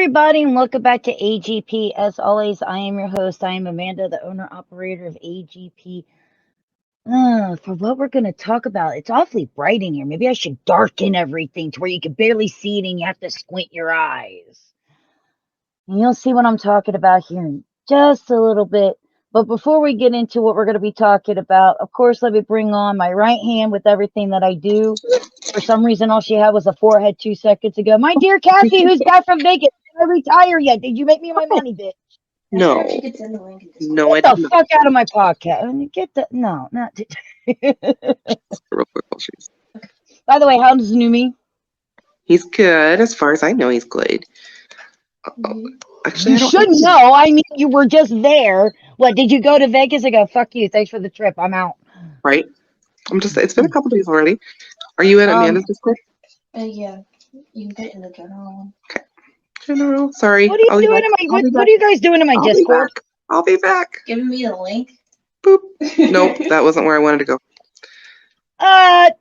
everybody, and welcome back to AGP. As always, I am your host. I am Amanda, the owner-operator of AGP. For what we're going to talk about, it's awfully bright in here. Maybe I should darken everything to where you can barely see it and you have to squint your eyes. And you'll see what I'm talking about here in just a little bit. But before we get into what we're going to be talking about, of course, let me bring on my right hand with everything that I do. For some reason, all she had was a forehead 2 seconds ago. My dear Cassie, who's back from Vegas. Did I retire yet? Did you make me my money, bitch? No. No, I Get the didn't. fuck out of my podcast. Get the no, not. Real quick while she's. By the way, how does new me? He's good. As far as I know, he's good. Actually, You I don't should know. I mean, you were just there. What, did you go to Vegas? I go, fuck you. Thanks for the trip. I'm out. Right? It's been a couple days already. Are you in Amanda's Discord? Yeah. You can get in the general one. Okay. General, sorry. What are you doing in my? What are you guys doing in my Discord? I'll be back. Giving me the link. Boop. Nope, that wasn't where I wanted to go.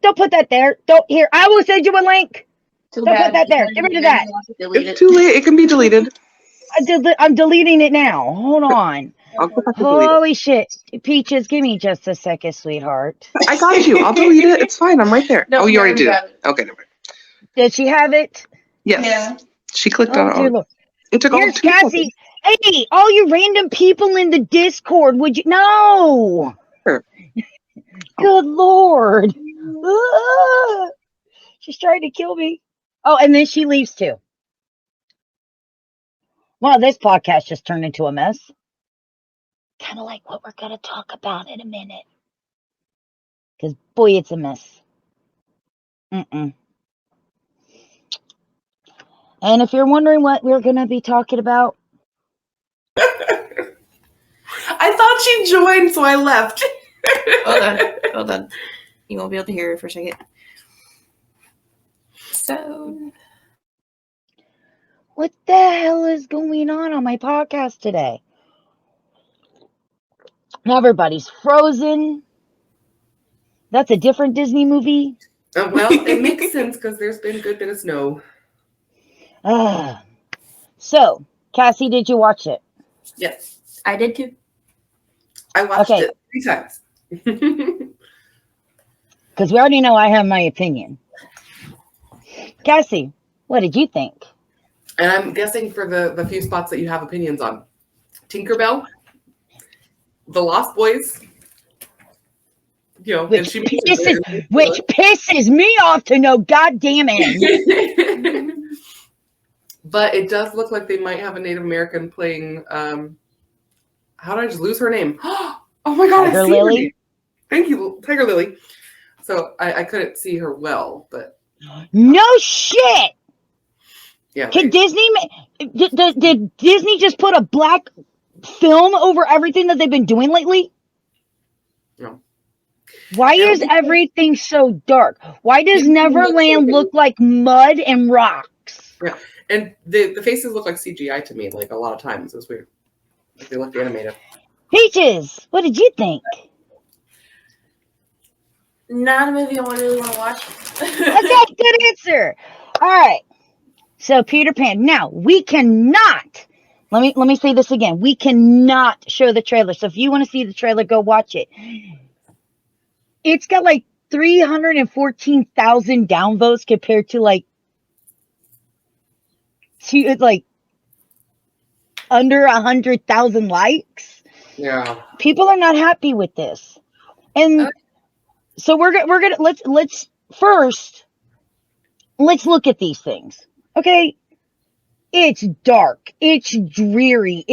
Don't put that there. Don't here. I will send you a link. Don't put that there. Get rid of that. It's too late. It can be deleted. I'm deleting it now. Hold on. I'll go back and delete it. Holy shit. Peaches, give me just a second, sweetheart. I got you. I'll delete it. It's fine. I'm right there. No, you already did got it. Okay, never mind. Did she have it? Yes. Yeah. She clicked Oh, on dear it. Lord. It took all Here's 2 seconds. Cassie. Hey, all you random people in the Discord, would you? No. Sure. Good Lord. Ah! She's trying to kill me. Oh, and then she leaves too. Well, this podcast just turned into a mess. Kind of like what we're going to talk about in a minute. Because, boy, it's a mess. And if you're wondering what we're going to be talking about. I thought she joined, so I left. Hold on. You won't be able to hear her for a second. So. What the hell is going on my podcast today? Now everybody's frozen. That's a different Disney movie. Well, it makes sense because there's been a good bit of snow. So, Cassie, did you watch it? Yes, I did too. I watched Okay. it 3 times. Because we already know I have my opinion. Cassie, what did you think? And I'm guessing for the few spots that you have opinions on. Tinkerbell, The Lost Boys, and she Which pisses me off to no goddamn end. But it does look like they might have a Native American playing. How did I just lose her name? Oh my god, Tiger I see Lily? her name. Thank you, Tiger Lily. So I couldn't see her well, but No shit. yeah. Can Disney? Did Disney just put a black film over everything that they've been doing lately? No. Why is everything so dark? Why does Neverland look like mud and rocks? Yeah, and the faces look like CGI to me, like a lot of times. It's weird. Like they look animated. Peaches, what did you think? Not a movie I really want to watch. Okay, good answer. All right. So Peter Pan. Now we cannot. Let me say this again. We cannot show the trailer. So if you want to see the trailer, go watch it. It's got like 314,000 downvotes compared to like under 100,000 likes. Yeah. People are not happy with this, and so we're gonna let's look at these things. Okay, it's dark, it's dreary,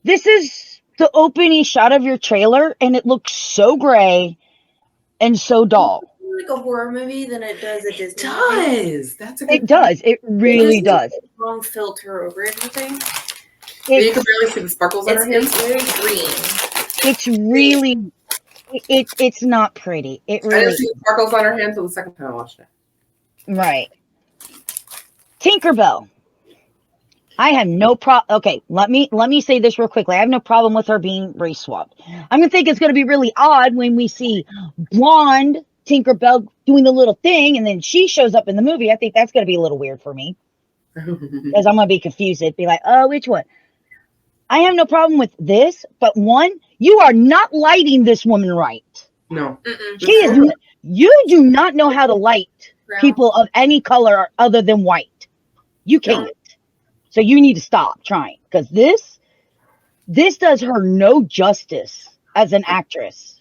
this is the opening shot of your trailer, and it looks so gray and so dull. Like a horror movie than it does a Disney. It does. That's a good It does. It really does. Long filter over everything. You can barely see the sparkles on her hands. It's very green. It's really. It's not pretty. It I really. didn't see the sparkles on her hands until the second time I watched it. Right. Tinkerbell. I have no problem. Okay, let me say this real quickly. I have no problem with her being race swapped. I'm gonna think it's gonna be really odd when we see blonde Tinkerbell doing the little thing, and then she shows up in the movie. I think that's gonna be a little weird for me. Because I'm going to be confused. It'd be like, oh, which one? I have no problem with this, but one, you are not lighting this woman right. No. She is. You do not know how to light people of any color other than white. You can't. So you need to stop trying, because this does her no justice as an actress.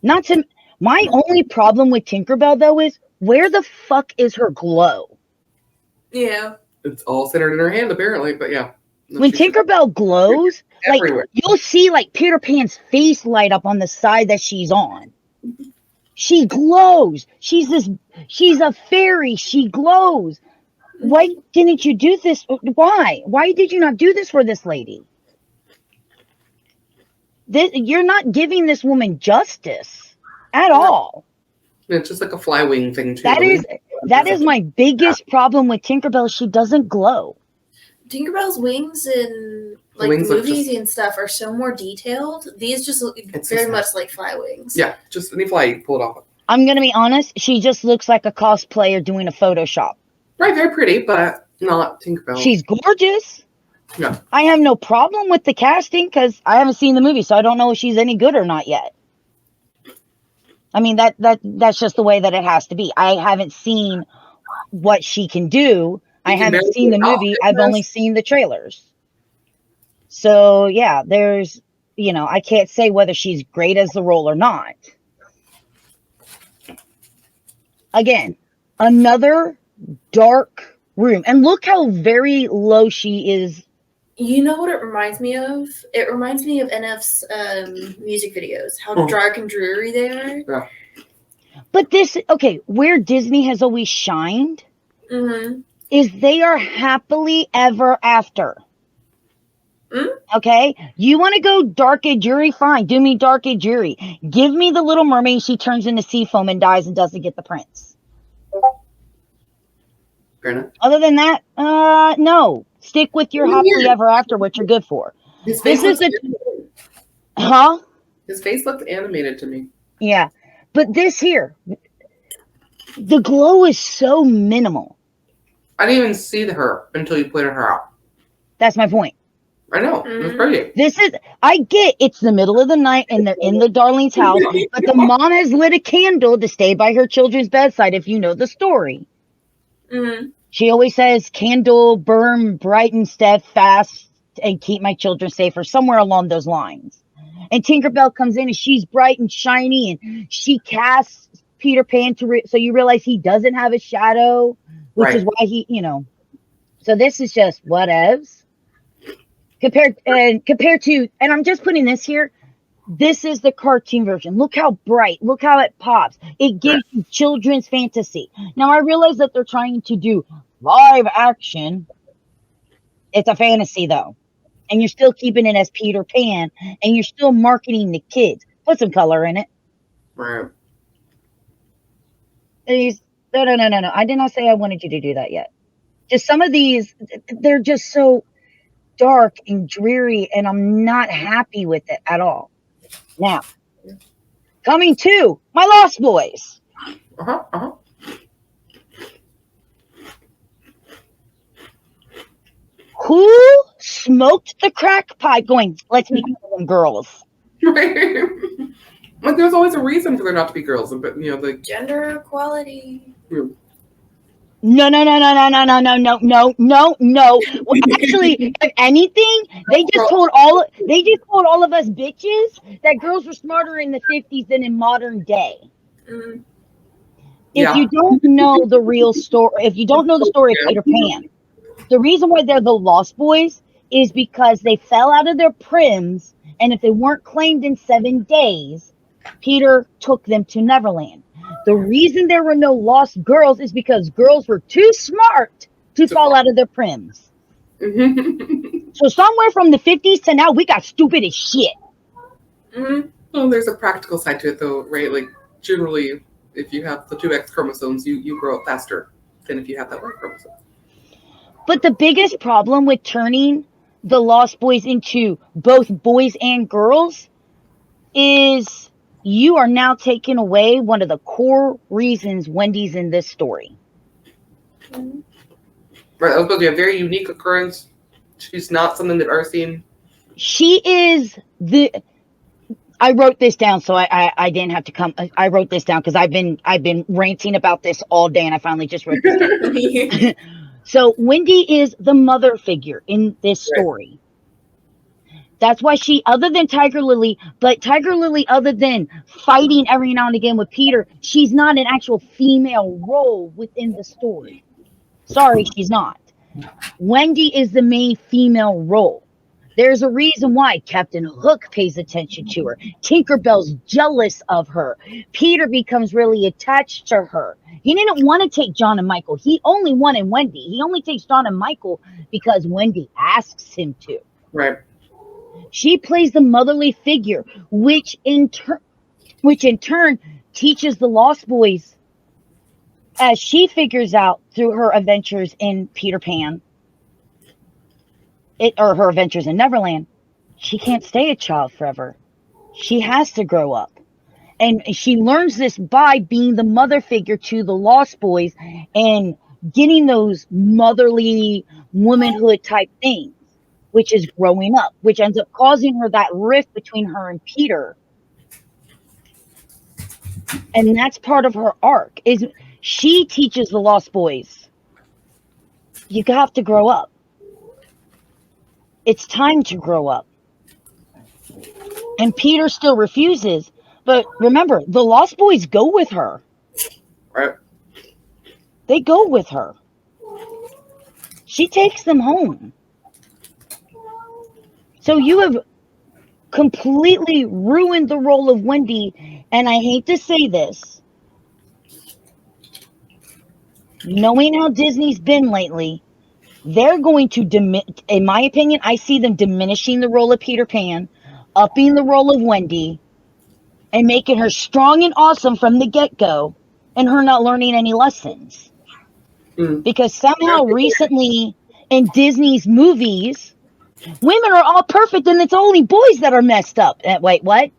Not to. My only problem with Tinkerbell though is, where the fuck is her glow? Yeah. It's all centered in her hand, apparently, but yeah. When Tinkerbell glows, like everywhere. you'll see like Peter Pan's face light up on the side that she's on. She glows. She's a fairy. She glows. Why didn't you do this? Why? Why did you not do this for this lady? You're not giving this woman justice at all. It's just like a fly wing thing too. That is my biggest problem with Tinkerbell. She doesn't glow. Tinkerbell's wings in like wings movies and stuff are so more detailed. These just look very much like fly wings. Yeah, just any fly, you pull it off. I'm gonna be honest. She just looks like a cosplayer doing a Photoshop. Right, very pretty, but not Tinkerbell. She's gorgeous. Yeah. I have no problem with the casting because I haven't seen the movie, so I don't know if she's any good or not yet. I mean, that's just the way that it has to be. I haven't seen what she can do. I haven't seen the movie. I've only seen the trailers. So yeah, there's, I can't say whether she's great as the role or not. Again, another dark room, and look how very low she is. You know what it reminds me of? It reminds me of NF's music videos. How dark and dreary they are. Yeah. But where Disney has always shined is they are happily ever after. Okay? You want to go dark and dreary? Fine. Do me dark and dreary. Give me the Little Mermaid. She turns into sea foam and dies and doesn't get the prince. Fair enough. Other than that, no. Stick with your happily ever after, what you're good for. His face His face looked animated to me. Yeah. But this here, the glow is so minimal. I didn't even see her until you pointed her out. That's my point. I know. It's pretty. I get it's the middle of the night and they're in the Darling's house, but the mom has lit a candle to stay by her children's bedside, if you know the story. She always says, candle burn bright and steadfast and keep my children safe, or somewhere along those lines. And Tinkerbell comes in and she's bright and shiny and she casts Peter Pan so you realize he doesn't have a shadow, which is why he, so this is just whatevs. Compared to, and I'm just putting this here, this is the cartoon version. Look how bright, look how it pops. It gives you children's fantasy. Now I realize that they're trying to do live action. It's a fantasy though. And you're still keeping it as Peter Pan and you're still marketing the kids. Put some color in it. Right. No. I did not say I wanted you to do that yet. Just some of these, they're just so dark and dreary, and I'm not happy with it at all. Now, coming to my Lost Boys. Who smoked the crack pipe going, let's be them girls? Like there's always a reason for there not to be girls, but the gender equality. No. Well, actually, if anything, they just told all of us bitches that girls were smarter in the 50s than in modern day. If you don't know the real story, if you don't know the story of Peter Pan, the reason why they're the Lost Boys is because they fell out of their prims, and if they weren't claimed in 7 days, Peter took them to Neverland. The reason there were no lost girls is because girls were too smart to fall out of their prims. So somewhere from the 50s to now, we got stupid as shit. Well, there's a practical side to it, though, right? Like, generally, if you have the 2 X chromosomes, you grow up faster than if you have that Y chromosome. But the biggest problem with turning the Lost Boys into both boys and girls is you are now taking away one of the core reasons Wendy's in this story. Right, that was supposed to be a very unique occurrence. She's not something that I've seen. She is the. I wrote this down, so I didn't have to come. I wrote this down because I've been ranting about this all day, and I finally just wrote this down. So Wendy is the mother figure in this story. That's why she, other than Tiger Lily, other than fighting every now and again with Peter, she's not an actual female role within the story. Sorry, she's not. Wendy is the main female role. There's a reason why Captain Hook pays attention to her. Tinkerbell's jealous of her. Peter becomes really attached to her. He didn't want to take John and Michael. He only wanted Wendy. He only takes John and Michael because Wendy asks him to. Right. She plays the motherly figure, which in turn teaches the Lost Boys, as she figures out through her adventures in Peter Pan, or her adventures in Neverland, she can't stay a child forever. She has to grow up. And she learns this by being the mother figure to the Lost Boys and getting those motherly womanhood type things, which is growing up, which ends up causing her that rift between her and Peter. And that's part of her arc, is she teaches the Lost Boys, you have to grow up. It's time to grow up. And Peter still refuses. But remember, the Lost Boys go with her. Right. They go with her. She takes them home. So you have completely ruined the role of Wendy. And I hate to say this, knowing how Disney's been lately, they're going to, in my opinion, I see them diminishing the role of Peter Pan, upping the role of Wendy, and making her strong and awesome from the get-go, and her not learning any lessons. Because somehow recently in Disney's movies, women are all perfect and it's only boys that are messed up. Wait, what?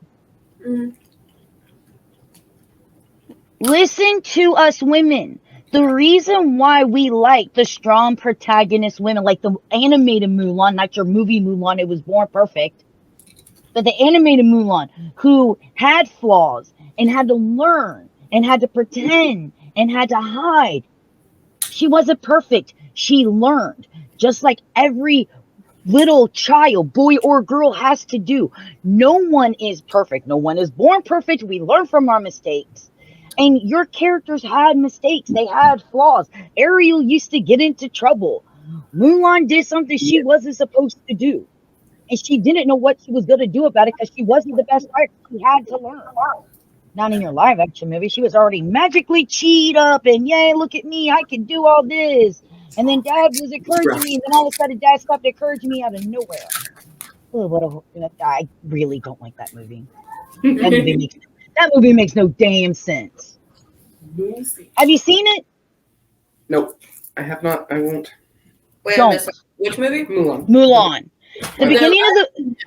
Listen to us women. The reason why we like the strong protagonist women, like the animated Mulan, not your movie Mulan, it was born perfect, but the animated Mulan, who had flaws and had to learn and had to pretend and had to hide. She wasn't perfect. She learned, just like every little child, boy or girl, has to do. No one is perfect. No one is born perfect. We learn from our mistakes. And your characters had mistakes. They had flaws. Ariel used to get into trouble. Mulan did something she wasn't supposed to do. And she didn't know what she was going to do about it because she wasn't the best fighter. She had to learn. Not in your live action movie. She was already magically cheated up and, yay, look at me. I can do all this. And then Dad was encouraging me. And then all of a sudden, Dad stopped encouraging me out of nowhere. Oh, I really don't like that movie. That movie makes no damn sense. Have you seen it? Nope. I have not. I won't. Wait, Don't. I missed which movie? Mulan. The beginning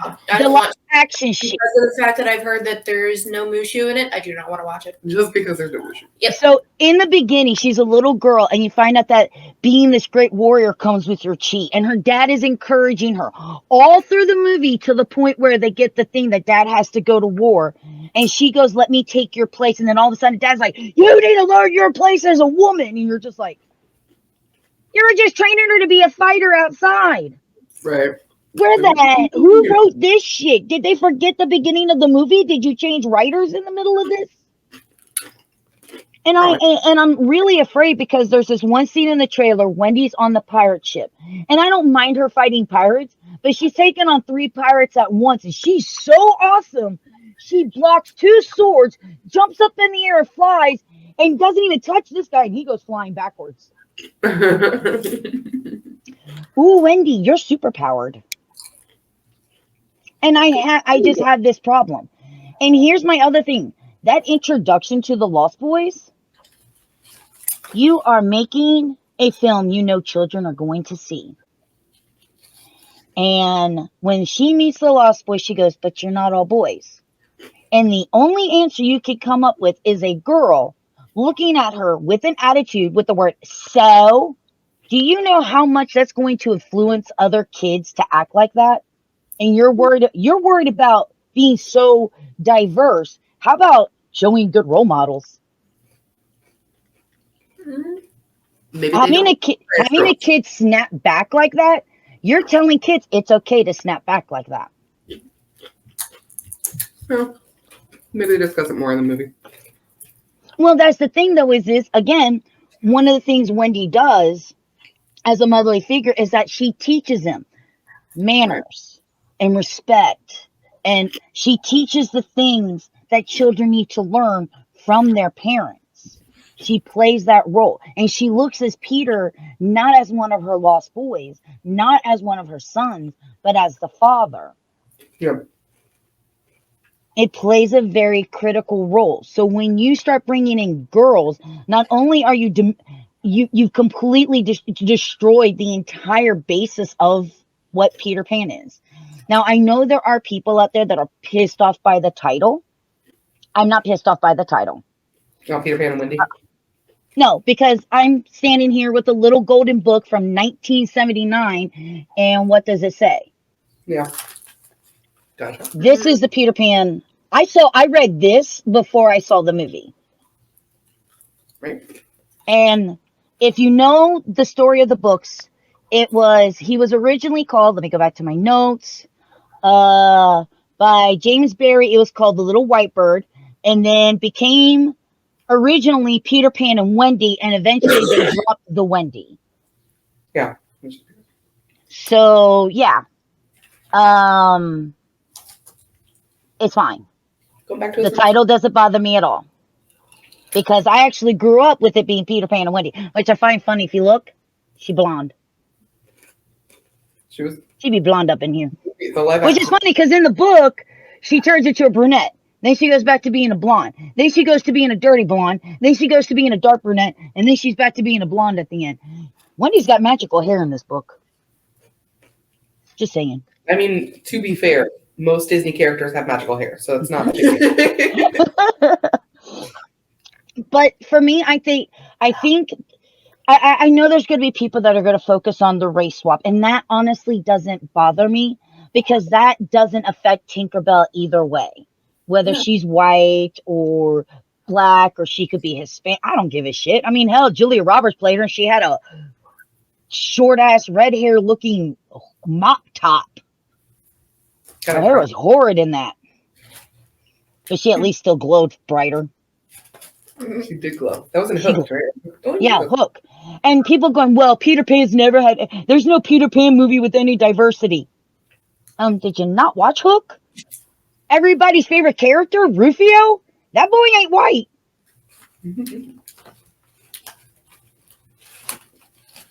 of the live action shit. Because of the fact that I've heard that there's no Mushu in it, I do not want to watch it. Just because there's no Mushu. Yep. So in the beginning, she's a little girl, and you find out that being this great warrior comes with your chi, and her dad is encouraging her all through the movie to the point where they get the thing that Dad has to go to war, and she goes, "Let me take your place," and then all of a sudden, Dad's like, "You need to learn your place as a woman," and you're just like, "You're just training her to be a fighter outside." Right. Who wrote this shit? Did they forget the beginning of the movie? Did you change writers in the middle of this? And I'm really afraid because there's this one scene in the trailer. Wendy's on the pirate ship, and I don't mind her fighting pirates, but she's taking on 3 pirates at once, and she's so awesome. She blocks 2 swords, jumps up in the air, flies, and doesn't even touch this guy, and he goes flying backwards. Ooh, Wendy, you're super powered. And I just have this problem. And here's my other thing. That introduction to the Lost Boys, you are making a film you know children are going to see. And when she meets the Lost Boys, she goes, "But you're not all boys." And the only answer you could come up with is a girl looking at her with an attitude with the word "so" Do you know how much that's going to influence other kids to act like that? And you're worried about being so diverse. How about showing good role models? Mhm. Maybe they don't. Having a kid snap back like that, you're telling kids it's okay to snap back like that. Well, maybe they discuss it more in the movie. Well, that's the thing, though, is again, one of the things Wendy does as a motherly figure is that she teaches them manners and respect. And she teaches the things that children need to learn from their parents. She plays that role. And she looks as Peter not as one of her lost boys, not as one of her sons, but as the father. Yeah. It plays a very critical role. So when you start bringing in girls, not only are you've completely destroyed the entire basis of what Peter Pan is. Now, I know there are people out there that are pissed off by the title. I'm not pissed off by the title. Oh, Peter Pan and Wendy. No, because I'm standing here with a little golden book from 1979, and what does it say? Yeah. Gotcha. This is the Peter Pan. I read this before I saw the movie. Right. And if you know the story of the books, he was originally called, let me go back to my notes, by James Barry. It was called The Little White Bird, and then became originally Peter Pan and Wendy, and eventually they dropped the Wendy. Yeah. So yeah, it's fine. Go back to The title doesn't bother me at all, because I actually grew up with it being Peter Pan and Wendy, which I find funny. If you look, she's blonde. She'd be blonde up in here. Which is funny, because in the book, she turns into a brunette. Then she goes back to being a blonde. Then she goes to being a dirty blonde. Then she goes to being a dark brunette. And then she's back to being a blonde at the end. Wendy's got magical hair in this book. Just saying. I mean, to be fair, most Disney characters have magical hair, so it's not a big deal. But for me, I think I know there's going to be people that are going to focus on the race swap, and that honestly doesn't bother me, because that doesn't affect Tinkerbell either way, whether she's white or black, or she could be Hispanic. I don't give a shit. I mean, hell, Julia Roberts played her, and she had a short ass red hair looking mop top. Her hair was horrid in that, but she at least still glowed brighter. She did glow. That was in Hook, right? Yeah, Hook. And people going, well, Peter Pan's never had. There's no Peter Pan movie with any diversity. Did you not watch Hook? Everybody's favorite character, Rufio. That boy ain't white.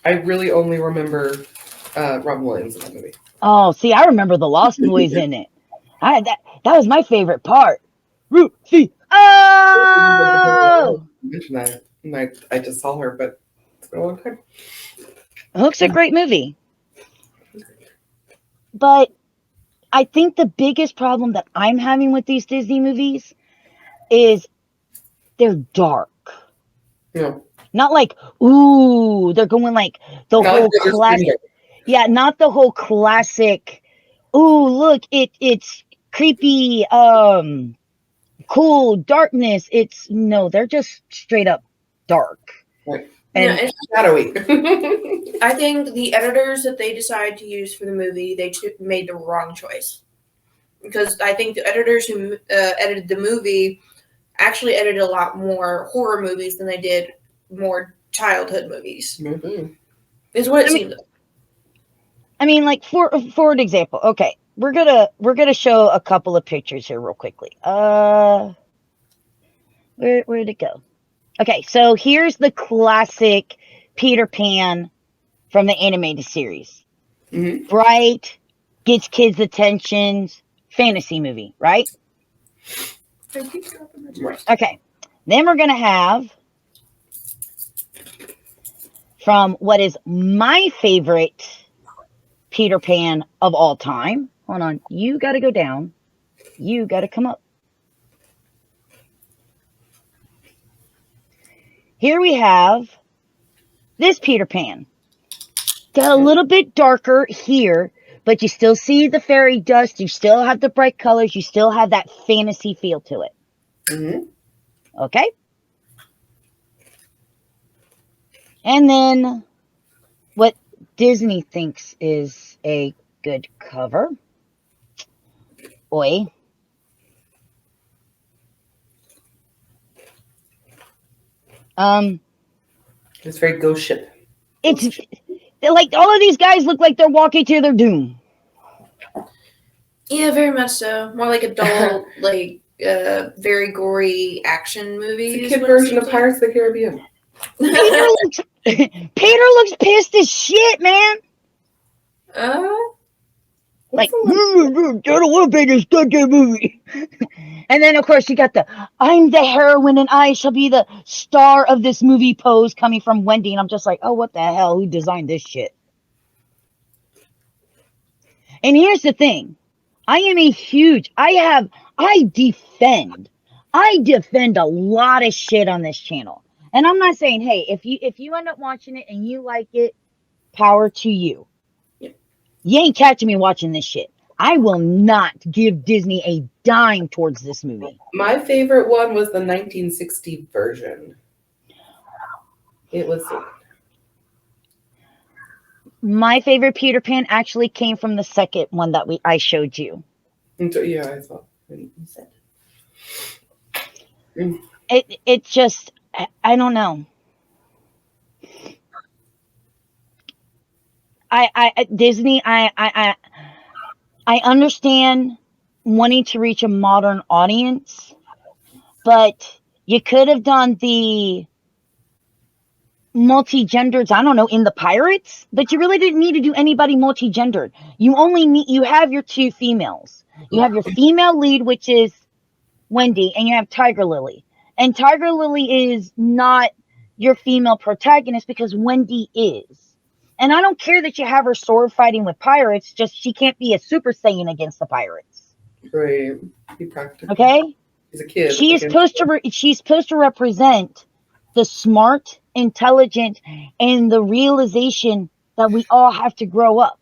I really only remember Robin Williams in that movie. Oh, see, I remember the Lost Boys in it. That was my favorite part. Rufio. Oh! Mention that. I just saw her, but it's been a long time. Hook's a great movie. But I think the biggest problem that I'm having with these Disney movies is they're dark. Yeah. Not like, ooh, they're going like the whole classic. Yeah, not the whole classic. Ooh, look, it's creepy, cool darkness. They're just straight up dark. Right. And it's shadowy. I think the editors that they decided to use for the movie, they made the wrong choice. Because I think the editors who edited the movie actually edited a lot more horror movies than they did more childhood movies. Mm-hmm. Is what it seemed. I mean, like for an example, okay, we're gonna show a couple of pictures here real quickly. Where'd it go? Okay, so here's the classic Peter Pan from the animated series. Mm-hmm. Bright, gets kids' attention, fantasy movie, right? Okay, then we're gonna have from what is my favorite Peter Pan of all time. Hold on, you got to go down. You got to come up. Here we have this Peter Pan. got a little bit darker here, but you still see the fairy dust. You still have the bright colors. You still have that fantasy feel to it. Mm-hmm. Okay? And then what Disney thinks is a good cover. Oi. It's very Ghost Ship. It's like all of these guys look like they're walking to their doom. Yeah, very much so. More like adult, like very gory action movies. It's a kid version of Pirates of the Caribbean. Peter looks pissed as shit, man. Like, Turtle Wolfpack is such a movie. And then, of course, you got the I'm the heroine and I shall be the star of this movie pose coming from Wendy. And I'm just like, oh, what the hell? Who designed this shit? And here's the thing. I am a huge, I defend a lot of shit on this channel. And I'm not saying, hey, if you end up watching it and you like it, power to you. You ain't catching me watching this shit. I will not give Disney a dime towards this movie. My favorite one was the 1960 version. It was. My favorite Peter Pan actually came from the second one that I showed you. Yeah, I thought you said. It just, I don't know. Disney, I understand wanting to reach a modern audience, but you could have done the multi-gendered, I don't know, in the Pirates, but you really didn't need to do anybody multi-gendered. You have your two females. You have your female lead, which is Wendy, and you have Tiger Lily. And Tiger Lily is not your female protagonist because Wendy is. And I don't care that you have her sword fighting with pirates, just she can't be a Super Saiyan against the pirates. Right. Be practical. Okay? She's a kid. She's supposed to represent the smart, intelligent, and the realization that we all have to grow up.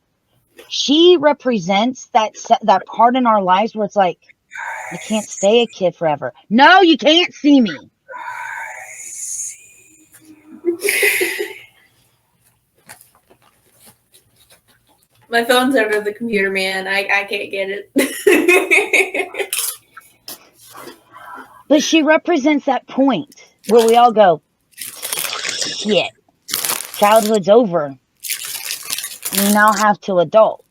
She represents that part in our lives where it's like, you can't stay a kid forever. No, you can't see me. My phone's over the computer, man. I can't get it. But she represents that point where we all go, shit, childhood's over. You now have to adult.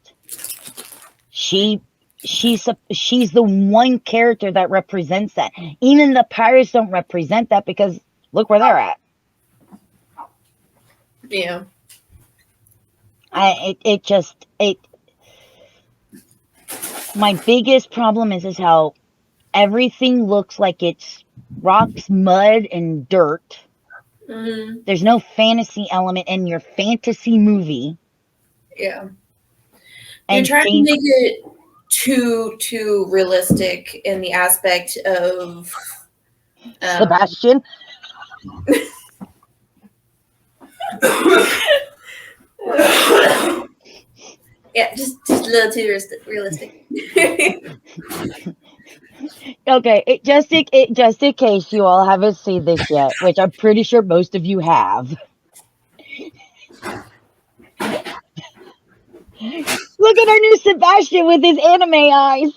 She's the one character that represents that. Even the pirates don't represent that because look where they're at. Yeah. My biggest problem is how everything looks like it's rocks, mud, and dirt. Mm-hmm. There's no fantasy element in your fantasy movie. Yeah. You're trying to make it too realistic in the aspect of Sebastian. Yeah, just a little too realistic. Okay, just in case you all haven't seen this yet, which I'm pretty sure most of you have. Look at our new Sebastian with his anime eyes.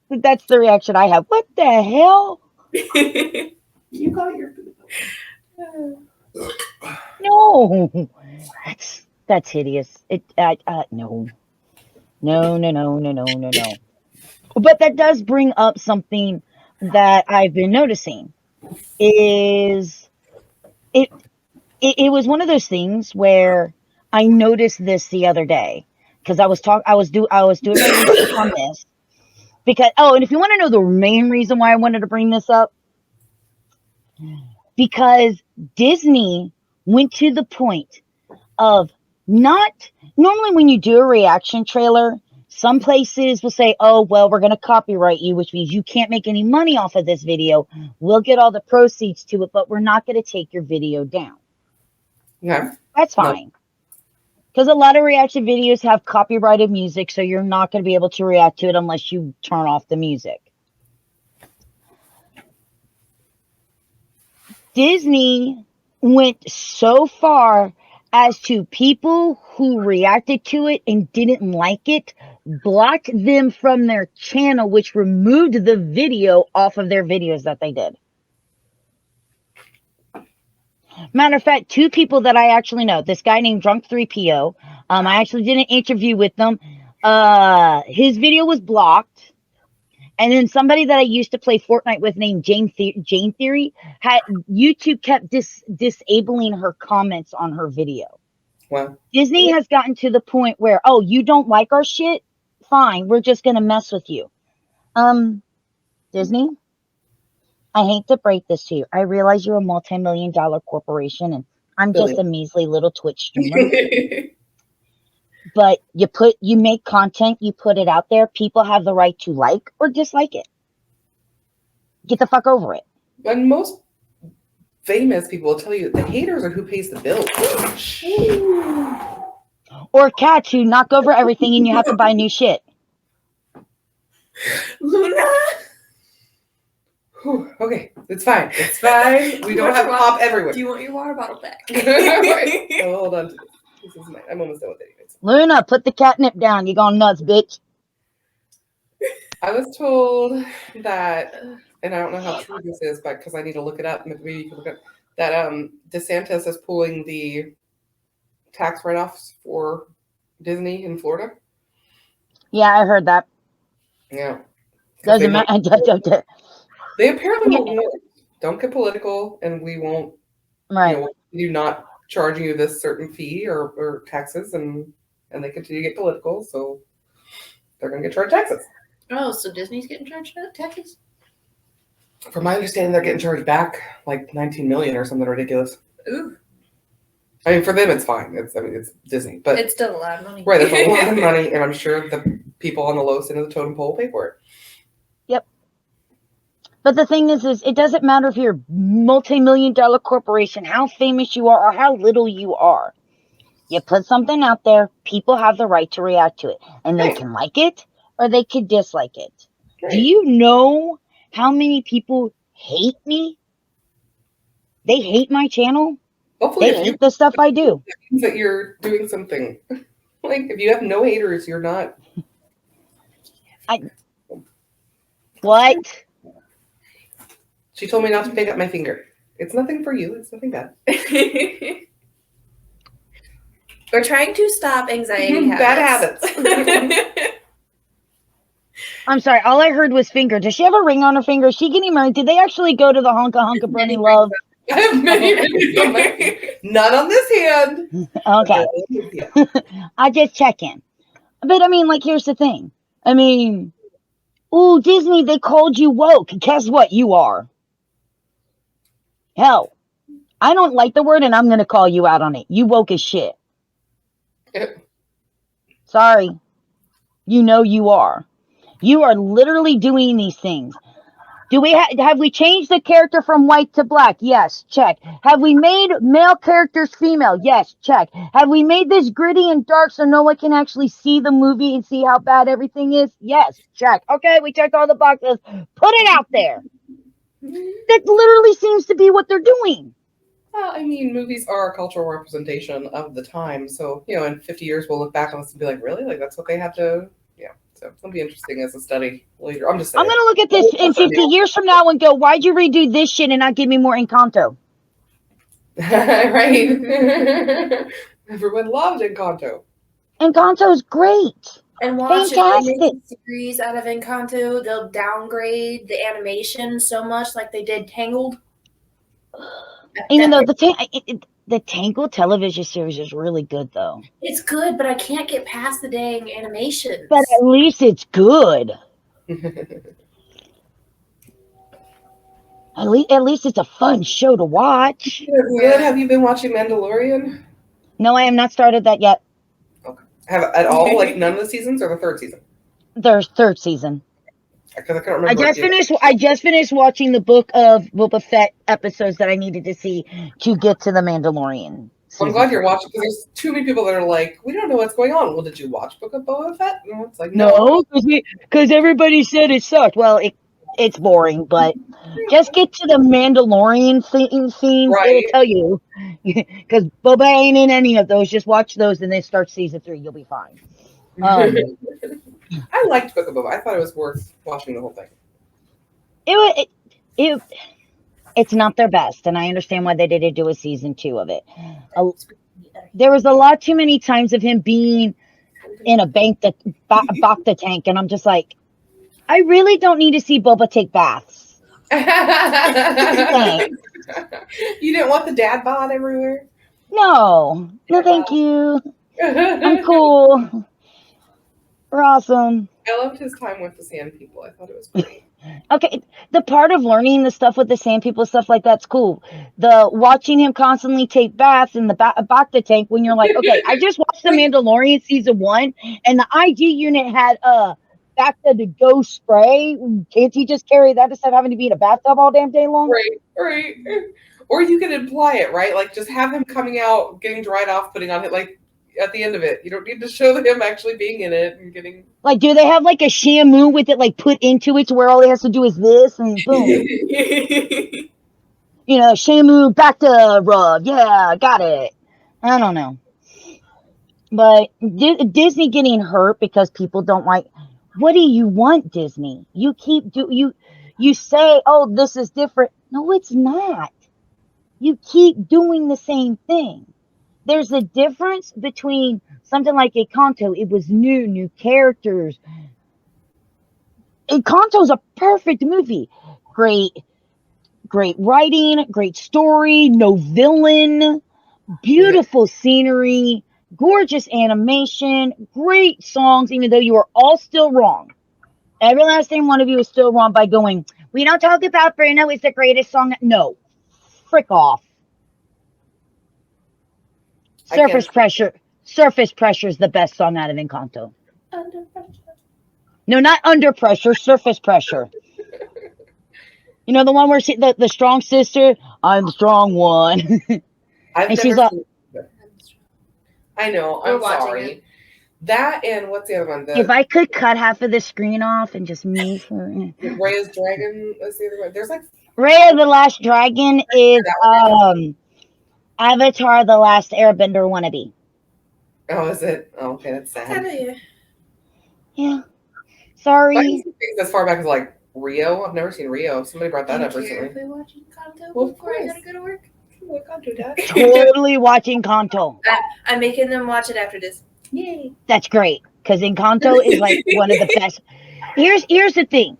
That's the reaction I have. What the hell? You got your food. No, that's hideous. No. But that does bring up something that I've been noticing. Is it was one of those things where I noticed this the other day because I was doing my research on this because and if you want to know the main reason why I wanted to bring this up, because Disney went to the point of not normally when you do a reaction trailer, Some places will say, oh, well, we're going to copyright you, which means you can't make any money off of this video. We'll get all the proceeds to it, but we're not going to take your video down. Yeah. That's fine. Because a lot of reaction videos have copyrighted music, so you're not going to be able to react to it unless you turn off the music. Disney went so far as to people who reacted to it and didn't like it, blocked them from their channel, which removed the video off of their videos that they did. Matter of fact, 2 people that I actually know, this guy named Drunk3PO, I actually did an interview with them. His video was blocked. And then somebody that I used to play Fortnite with named Jane Theory, YouTube kept disabling her comments on her video. Wow. Disney has gotten to the point where, oh, you don't like our shit? Fine, we're just going to mess with you. Disney, I hate to break this to you. I realize you're a multi-million-dollar corporation, and I'm just a measly little Twitch streamer. But you make content, you put it out there. People have the right to like or dislike it. Get the fuck over it. And most famous people will tell you the haters are who pays the bill. Or cats who knock over everything and you have to buy new shit. Luna. Whew, okay, it's fine. It's fine. We don't have pop everywhere. Do you want your water bottle back? Wait, hold on. I'm almost done with it. Anyways. Luna, put the catnip down. You gone nuts, bitch. I was told that, and I don't know how true this is, but because I need to look it up, maybe you can look up that DeSantis is pulling the tax write-offs for Disney in Florida. Yeah, I heard that. Yeah. Doesn't matter. They apparently won't. Don't get political, and we won't. Right. You not charging you this certain fee or taxes, and they continue to get political, so they're going to get charged taxes. Oh, so Disney's getting charged taxes? From my understanding, they're getting charged back like $19 million or something ridiculous. Ooh. I mean, for them, it's fine. It's Disney, but it's still a lot of money. Right, it's a lot of money, and I'm sure the people on the lowest end of the totem pole pay for it. Yep. But the thing is it doesn't matter if you're a multi-million-dollar corporation, how famous you are, or how little you are. You put something out there, people have the right to react to it. And they can like it, or they could dislike it. Right. Do you know how many people hate me? They hate my channel. Hopefully they hate the stuff I do. That means that you're doing something. Like, if you have no haters, you're not. What? She told me not to pick up my finger. It's nothing for you. It's nothing bad. We're trying to stop anxiety habits. Bad habits. I'm sorry. All I heard was finger. Does she have a ring on her finger? Is she getting married? Did they actually go to the Honka Bunny Love? I have many rings on my Not on this hand. Okay. I just check in. But I mean, like, here's the thing. I mean, ooh, Disney, they called you woke. Guess what? You are. Hell, I don't like the word, and I'm going to call you out on it. You woke as shit. Sorry. You know you are. You are literally doing these things. Do we have we changed the character from white to black? Yes, check. Have we made male characters female? Yes, check. Have we made this gritty and dark so no one can actually see the movie and see how bad everything is? Yes, check. Okay, we checked all the boxes. Put it out there. That literally seems to be what they're doing. Well, I mean, movies are a cultural representation of the time. So, in 50 years, we'll look back on this and be like, really? Like, that's what they had to... Yeah. So it's going to be interesting as a study later. I'm just saying. I'm going to look at this in 50 years from now and go, why'd you redo this shit and not give me more Encanto? Right. Everyone loved Encanto. Encanto is great. And watch Fantastic. a series out of Encanto. They'll downgrade the animation so much like they did Tangled. Even though the Tangled television series is really good, though. It's good, but I can't get past the dang animations. But at least it's good. At least it's a fun show to watch. Good. Have you been watching Mandalorian? No, I have not started that yet. Okay. Have at all? Like none of the seasons or the third season? There's third season. Because I couldn't remember. I just finished watching the Book of Boba Fett episodes that I needed to see to get to the Mandalorian. I'm glad you're watching because there's too many people that are like, we don't know what's going on. Well, did you watch Book of Boba Fett? And it's like, no, because everybody said it sucked. Well, it's boring, but just get to the Mandalorian scenes. Right. It'll tell you. Because Boba ain't in any of those. Just watch those and then start season 3. You'll be fine. I liked Book of Boba. I thought it was worth watching the whole thing. It's not their best, and I understand why they didn't do a season 2 of it. There was a lot too many times of him being in a Bacta tank, and I'm just like, I really don't need to see Boba take baths. You didn't want the dad bod everywhere? No, thank you. I'm cool. We're awesome. I loved his time with the Sand People. I thought it was great. Okay, the part of learning the stuff with the Sand People, stuff like that's cool. The watching him constantly take baths in the Bacta tank when you're like, okay, I just watched The Mandalorian season 1, and the IG unit had Bacta to go spray. Can't he just carry that instead of having to be in a bathtub all damn day long? Right. Or you could imply it, right? Like just have him coming out, getting dried off, putting on it like at the end of it. You don't need to show him actually being in it and getting like, do they have like a shampoo with it like put into it to where all he has to do is this and boom? Shamu Bacta rub. Yeah, got it. I don't know. But Disney getting hurt because people don't like. What do you want, Disney? You keep you say, oh, this is different. No, it's not. You keep doing the same thing. There's a difference between something like Encanto. It was new characters. Encanto's a perfect movie. Great writing, great story, no villain, beautiful scenery, gorgeous animation, great songs, even though you are all still wrong. Every last one of you is still wrong by going, we don't talk about Bruno is the greatest song. No. Frick off. Surface Pressure is the best song out of Encanto. Under Pressure. No, not Under Pressure, Surface Pressure. The one where the strong sister, I'm the strong one. And she's like, I know, I'm sorry. It. That and what's the other one? If I could cut half of the screen off and just me for Raya's Dragon was the other one. There's like Raya the Last Dragon is Avatar the Last Airbender wannabe. Oh, is it? Oh, okay, that's sad. Yeah. Sorry. As far back as like Rio. I've never seen Rio. Somebody brought that up recently. Are we watching Kanto before I gotta go to work? Totally watching Kanto. I'm making them watch it after this. Yay. That's great. Because Encanto is like one of the best. Here's the thing.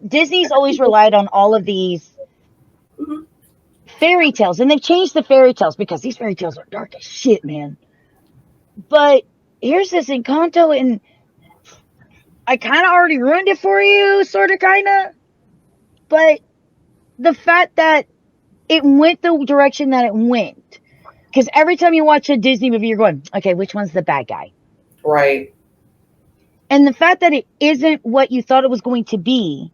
Disney's always relied on all of these fairy tales. And they've changed the fairy tales because these fairy tales are dark as shit, man. But here's this Encanto, and I kind of already ruined it for you, sort of, kind of. But the fact that it went the direction that it went. Because every time you watch a Disney movie, you're going, okay, which one's the bad guy? Right. And the fact that it isn't what you thought it was going to be.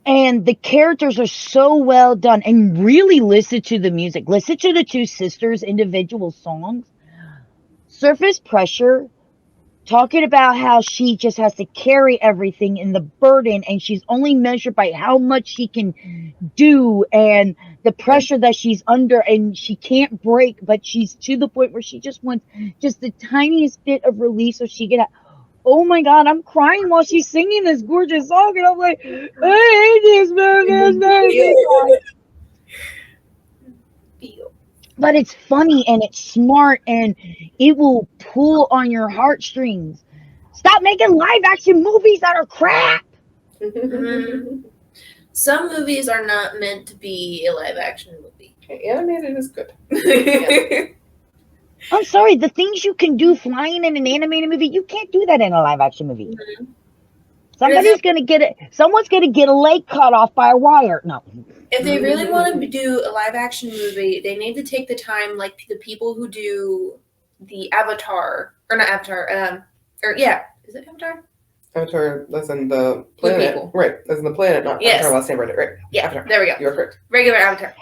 And the characters are so well done. And really listen to the music. Listen to the two sisters' individual songs. Surface Pressure, talking about how she just has to carry everything in the burden, and she's only measured by how much she can do and the pressure that she's under, and she can't break, but she's to the point where she just wants just the tiniest bit of release so she can. Oh my God, I'm crying while she's singing this gorgeous song, and I'm like, I hate this movie. But it's funny and it's smart and it will pull on your heartstrings. Stop making live action movies that are crap. Some movies are not meant to be a live action movie. Animated is good. I'm sorry, the things you can do flying in an animated movie, you can't do that in a live action movie. Someone's gonna get a leg cut off by a wire. No. If they really want to do a live action movie, they need to take the time, like the people who do the Avatar, or not Avatar, Is it Avatar? Avatar, as in the planet. people. Right, as in the planet, not Yes. Avatar Last Airbender. Right. Yeah, Avatar. there we go. You're correct. Regular Avatar.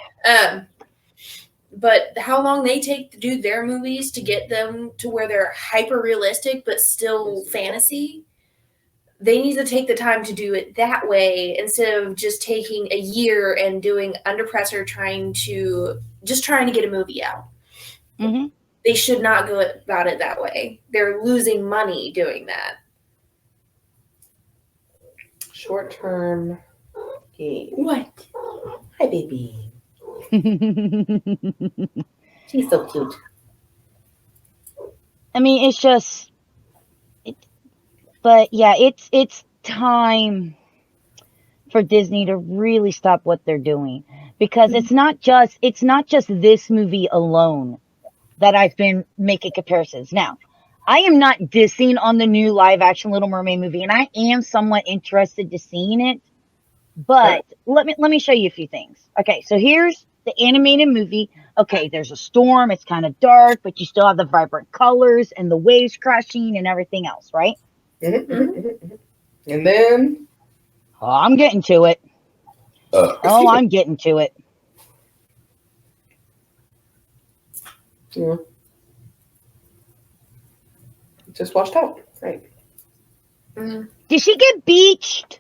But how long they take to do their movies to get them to where they're hyper realistic but still fantasy, they need to take the time to do it that way instead of just taking a year and doing under pressure trying to get a movie out. Mm-hmm. They should not go about it that way. They're losing money doing that. Short-term game. What? Hi, baby. She's so cute. I mean, it's just, but yeah, it's time for Disney to really stop what they're doing, because it's not just this movie alone that I've been making comparisons. Now, I am not dissing on the new live action Little Mermaid movie, and I am somewhat interested to seeing it. But let me show you a few things. Okay, so here's the animated movie. Okay, there's a storm. It's kind of dark, but you still have the vibrant colors and the waves crashing and everything else, right? And then? Oh, I'm getting to it. I'm getting to it. Yeah. Just washed out. Right. Did she get beached?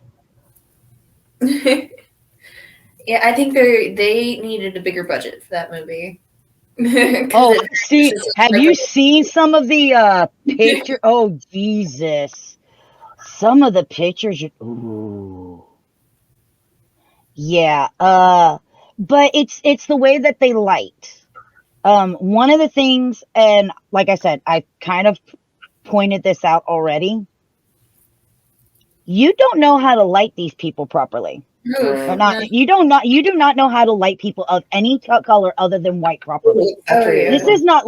Yeah, I think they needed a bigger budget for that movie. Oh, have you seen some of the picture? Oh, Jesus. Some of the pictures. Ooh. Yeah. But it's the way that they light. One of the things, and like I said, I kind of pointed this out already. You don't know how to light these people properly. Or not. You do not know how to light people of any color other than white properly. Oh, yeah. This is not,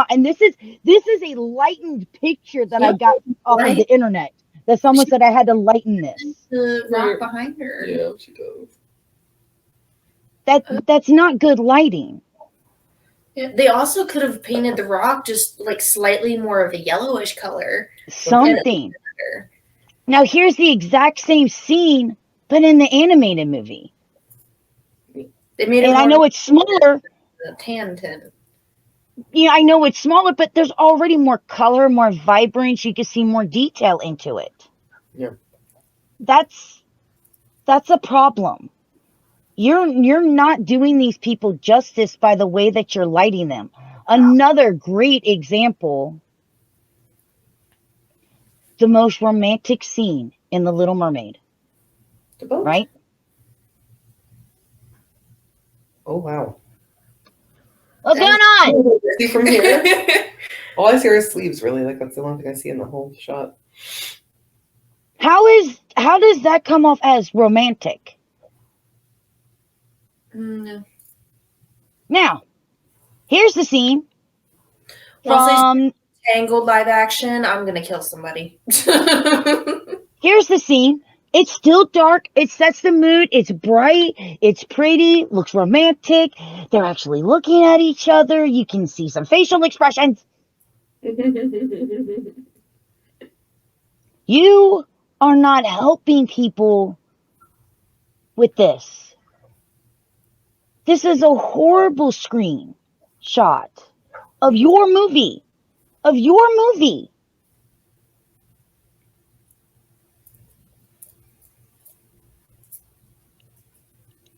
and this is a lightened picture that I got off of the internet. That someone said I had to lighten this. The rock behind her. Yeah, she does. That's not good lighting. Yeah, they also could have painted the rock just like slightly more of a yellowish color. Something. Now here's the exact same scene, but in the animated movie. They made it, and I know it's smaller. Tan tint. Yeah, I know it's smaller, but there's already more color, more vibrance. You can see more detail into it. Yeah. That's a problem. You're not doing these people justice by the way that you're lighting them. Another great example, the most romantic scene in The Little Mermaid. The boat? Right? Oh, wow. What's going on? See from here? All I see are his sleeves, really. Like, that's the only thing I see in the whole shot. How does that come off as romantic? No. Now, here's the scene from Tangled live action. I'm gonna kill somebody. Here's the scene. It's still dark. It sets the mood. It's bright. It's pretty. Looks romantic. They're actually looking at each other. You can see some facial expressions. You are not helping people with this. This is a horrible screen shot of your movie. Of your movie.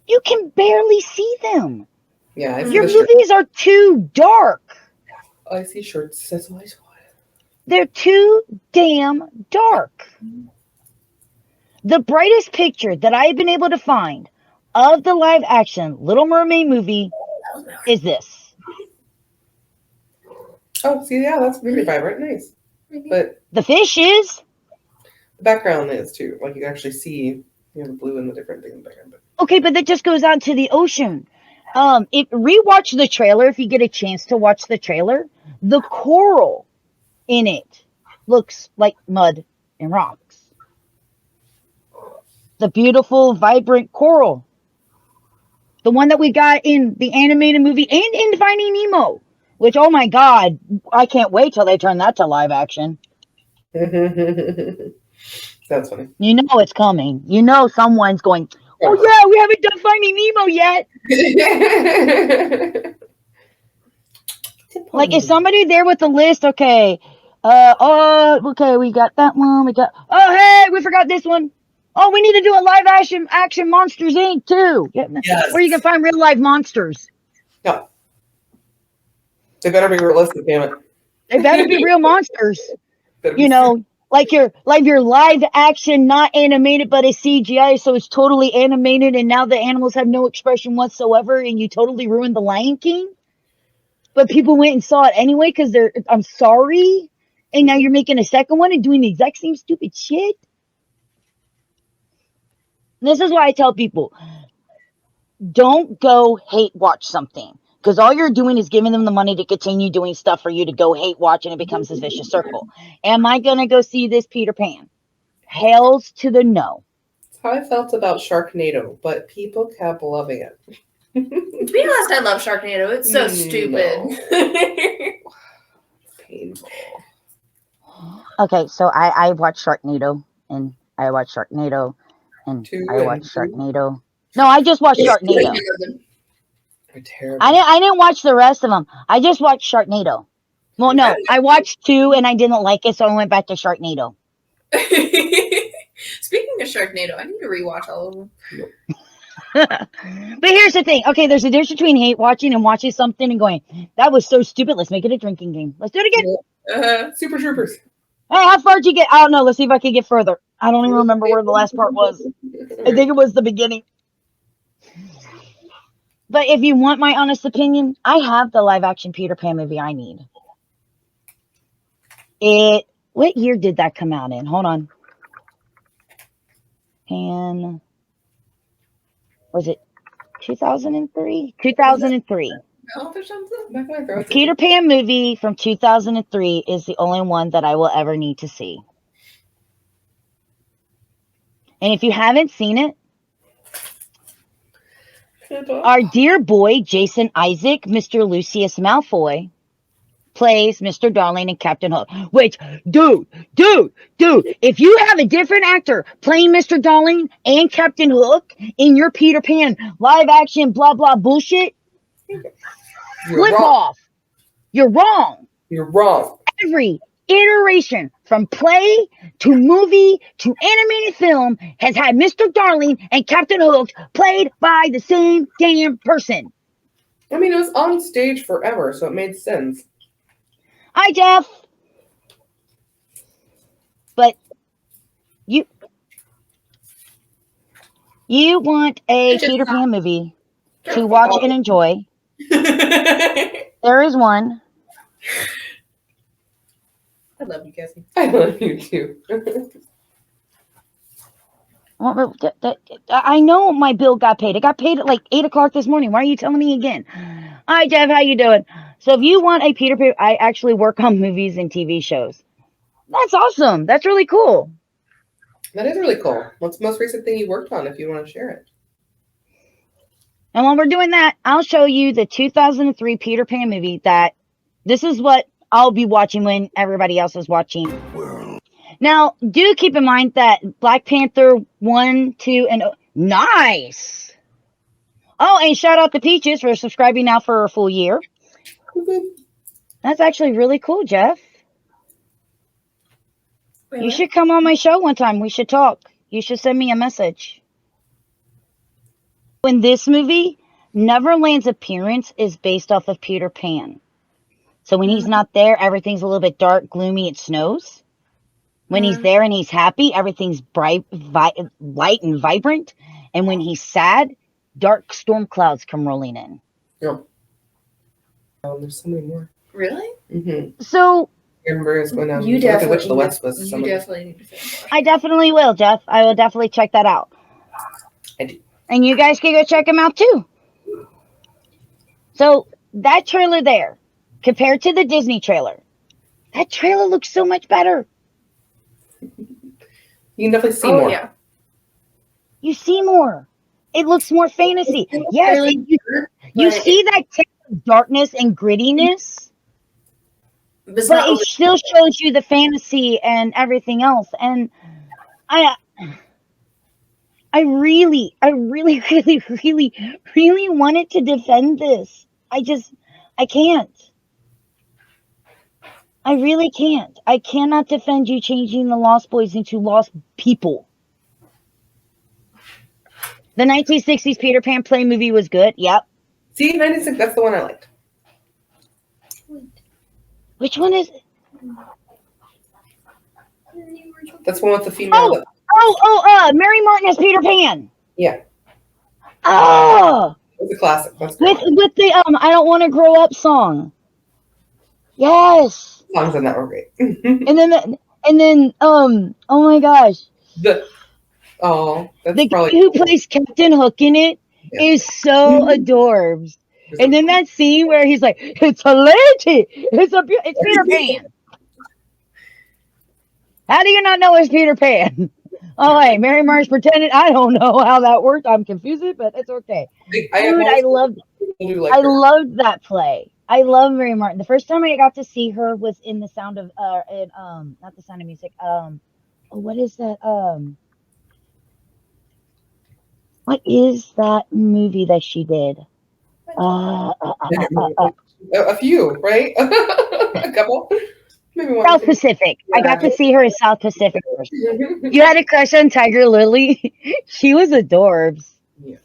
You can barely see them. Yeah, I see your movies are too dark. I see shirts. That's all I saw. They're too damn dark. The brightest picture that I've been able to find of the live action Little Mermaid movie is this. Oh, see, yeah, that's really vibrant. Nice. But the fish is. The background is too. Like you can actually see, the blue and the different thing in the background. Okay, but that just goes out to the ocean. Rewatch the trailer if you get a chance to watch the trailer. The coral in it looks like mud and rocks. The beautiful, vibrant coral. The one that we got in the animated movie and in Finding Nemo. Which, oh my God, I can't wait till they turn that to live action. That's funny. You know it's coming. You know someone's going, oh yeah, we haven't done Finding Nemo yet. Like, is somebody there with the list? Okay. Okay, we got that one. Hey, we forgot this one. Oh, we need to do a live action Monsters Inc. too. Yes. Where you can find real life monsters. No. They better be realistic, damn it. They better be real monsters. Better be You know, like your live action, not animated, but it's CGI, so it's totally animated, and now the animals have no expression whatsoever, and you totally ruined the Lion King. But people went and saw it anyway because I'm sorry, and now you're making a second one and doing the exact same stupid shit. And this is why I tell people, don't go hate watch something, because all you're doing is giving them the money to continue doing stuff for you to go hate watch, and it becomes this vicious circle. Am I gonna go see this Peter Pan? Hells to the no. That's how I felt about Sharknado, but people kept loving it. To be honest, I love Sharknado. It's so stupid. Painful. Okay, so I watched Sharknado, and I watched Sharknado, and I watched Sharknado. No, I just watched Sharknado. They're terrible. I didn't watch the rest of them. I just watched Sharknado. Well, no, I watched 2 and I didn't like it, so I went back to Sharknado. Speaking of Sharknado, I need to rewatch all of them. But here's the thing. Okay, there's a difference between hate watching and watching something and going, that was so stupid. Let's make it a drinking game. Let's do it again. Super Troopers. Hey, how far did you get? Oh, no, let's see if I can get further. I don't even remember where the last part was. I think it was the beginning. But if you want my honest opinion, I have the live action Peter Pan movie I need. What year did that come out in? Hold on. And was it 2003? 2003. The Peter Pan movie from 2003 is the only one that I will ever need to see. And if you haven't seen it, our dear boy, Jason Isaac, Mr. Lucius Malfoy, plays Mr. Darling and Captain Hook. Which, dude, if you have a different actor playing Mr. Darling and Captain Hook in your Peter Pan live action blah blah bullshit, flip off. You're wrong. You're wrong. Every iteration from play to movie to animated film has had Mr. Darling and Captain Hook played by the same damn person. I mean, it was on stage forever, so it made sense. Hi, Jeff. But you want a Peter Pan movie to watch and enjoy. There is one. I love you, Cassie. I love you too. I know my bill got paid. It got paid at like 8 o'clock this morning. Why are you telling me again? Hi, Jeff. How you doing? So if you want a Peter Pan, I actually work on movies and TV shows. That's awesome. That's really cool. That is really cool. What's the most recent thing you worked on if you want to share it? And while we're doing that, I'll show you the 2003 Peter Pan movie this is what I'll be watching when everybody else is watching. Now, do keep in mind that Black Panther 1, 2, and... Nice! Oh, and shout out to Peaches for subscribing now for a full year. That's actually really cool, Jeff. Really? You should come on my show one time. We should talk. You should send me a message. In this movie, Neverland's appearance is based off of Peter Pan. So when he's not there, everything's a little bit dark, gloomy, it snows. When he's there and he's happy, everything's bright, light, and vibrant. And when he's sad, dark storm clouds come rolling in. Yeah. There's so many more. Really? Mm-hmm. So You definitely need to finish. I definitely will, Jeff. I will definitely check that out. I do. And you guys can go check them out too. So that trailer there, compared to the Disney trailer, that trailer looks so much better. You can definitely see more. Yeah. You see more. It looks more fantasy. Yes, really you see that darkness and grittiness. It's but not it over. still shows you the fantasy and everything else. And I really, really wanted to defend this. I can't. I really can't. I cannot defend you changing the Lost Boys into Lost People. The 1960s Peter Pan play movie was good. Yep. See, 96. That's the one I liked. Which one is? That's the one with the female. Mary Martin as Peter Pan. Yeah. Oh, It's a classic. That's with great. the I Don't Want to Grow Up song. Yes. Songs in that were great. And then oh my gosh, that's the probably guy who plays Captain Hook in it is so adorbs. And then that scene where he's like, "It's a lady, it's Peter Pan." How do you not know it's Peter Pan? Oh, hey, Mary Marsh pretended. I don't know how that worked. I'm confused, but it's okay. Dude, I loved that play. I love Mary Martin. The first time I got to see her was in The Sound of not The Sound of Music. What is that? What is that movie that she did? A few, right? A couple. Maybe one. South Pacific. Yeah. I got to see her in South Pacific first. You had a crush on Tiger Lily? She was adorbs. Yeah.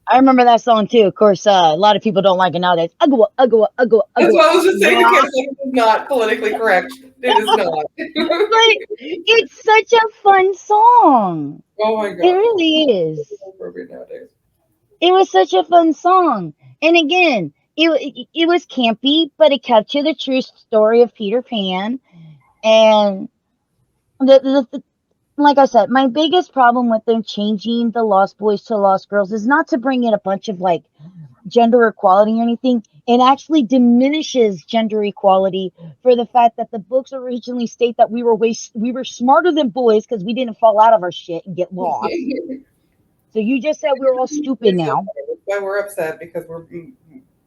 I remember that song too. Of course, a lot of people don't like it nowadays. That's what I was just saying. It is not politically correct. It is not. But it's such a fun song. Oh my god! It really is. So appropriate nowadays. It was such a fun song, and again, it was campy, but it kept to the true story of Peter Pan. And like I said, my biggest problem with them changing the Lost Boys to Lost Girls is not to bring in a bunch of like gender equality or anything. It actually diminishes gender equality for the fact that the books originally state that we were smarter than boys because we didn't fall out of our shit and get lost. So you just said we're all stupid now. That's why we're upset, because we're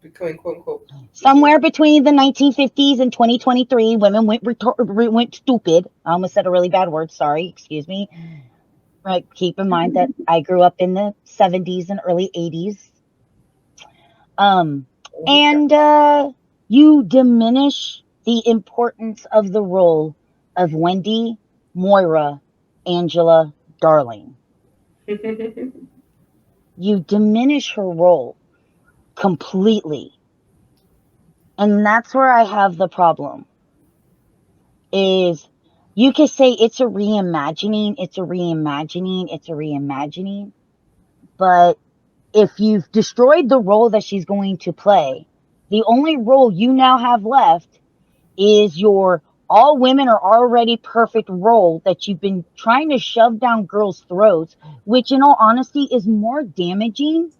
becoming quote unquote. Somewhere between the 1950s and 2023, women went stupid. I almost said a really bad word. Sorry, excuse me. Right. Keep in mind that I grew up in the 70s and early 80s. And you diminish the importance of the role of Wendy, Moira, Angela, Darling. You diminish her role completely. And that's where I have the problem. Is you could say it's a reimagining, but if you've destroyed the role that she's going to play, the only role you now have left is your all women are already perfect role that you've been trying to shove down girls' throats, which in all honesty is more damaging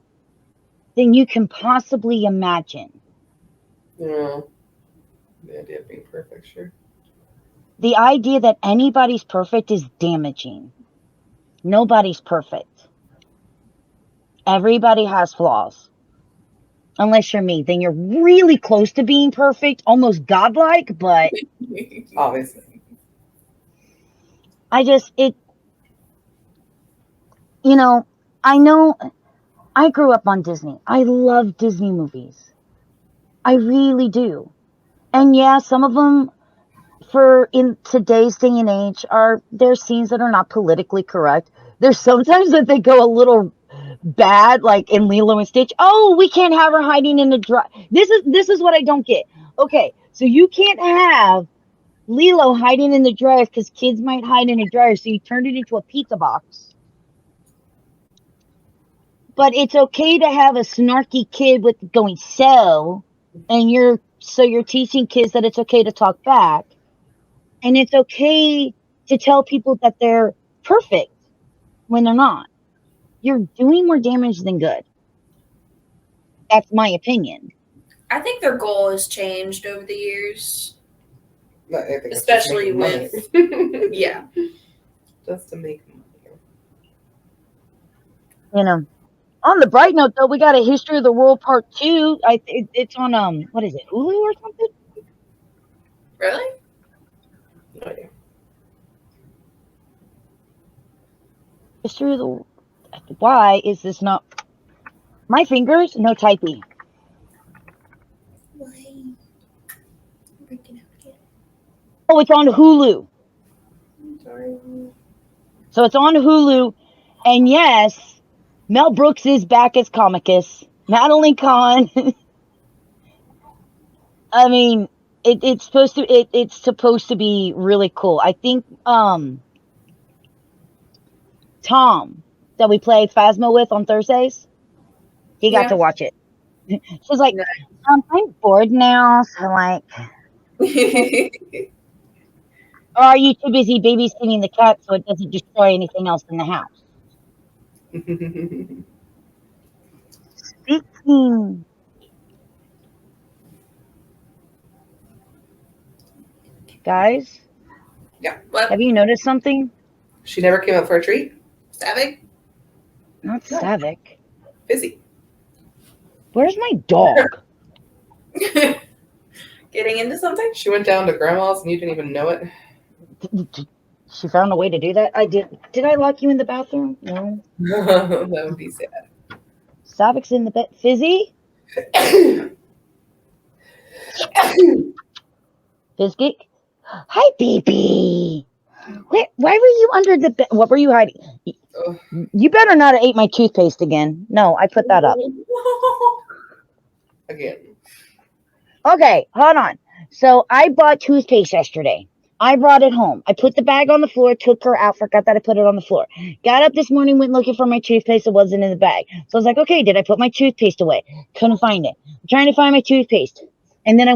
than you can possibly imagine. Yeah. The idea of being perfect, sure. The idea that anybody's perfect is damaging. Nobody's perfect. Everybody has flaws. Unless you're me, then you're really close to being perfect, almost godlike, but obviously. I know I grew up on Disney. I love Disney movies. I really do. And yeah, some of them in today's day and age there's scenes that are not politically correct. There's sometimes that they go a little bad, like in Lilo and Stitch. Oh, we can't have her hiding in the dryer. This is what I don't get. Okay, so you can't have Lilo hiding in the dryer because kids might hide in a dryer, so you turned it into a pizza box. But it's okay to have a snarky kid with going and you're teaching kids that it's okay to talk back, and it's okay to tell people that they're perfect when they're not. You're doing more damage than good. That's my opinion. I think their goal has changed over the years. I think especially with yeah. Just to make money. On the bright note, though, we got a History of the World Part 2. It's on what is it, Hulu or something? Really? No idea. History of the. Why is this not? My fingers, no typing. Why? Breaking out again. Oh, it's on Hulu. I'm sorry. So it's on Hulu, and yes, Mel Brooks is back as Comicus. Madeline Kahn. I mean, it's supposed to be really cool. I think Tom that we play Phasma with on Thursdays, he got Yeah. to watch it. She's like, Nice. I'm bored now, so like, or are you too busy babysitting the cat so it doesn't destroy anything else in the house? Speaking. Guys, Yeah. What? have you noticed something? She never came up for a treat? Stabbing? Not No. Savick. Busy. Where's my dog? Getting into something? She went down to grandma's and you didn't even know it. She found a way to do that. I did. Did I lock you in the bathroom? No. That would be sad. Savick's in the bed. Fizzy? Fizgeek? Hi, baby. Why were you under the bed? What were you hiding? You better not have ate my toothpaste again. No, I put that up. Again. Okay, hold on. So I bought toothpaste yesterday. I brought it home. I put the bag on the floor, took her out, forgot that I put it on the floor. Got up this morning, went looking for my toothpaste. It wasn't in the bag. So I was like, okay, did I put my toothpaste away? Couldn't find it. I'm trying to find my toothpaste. And then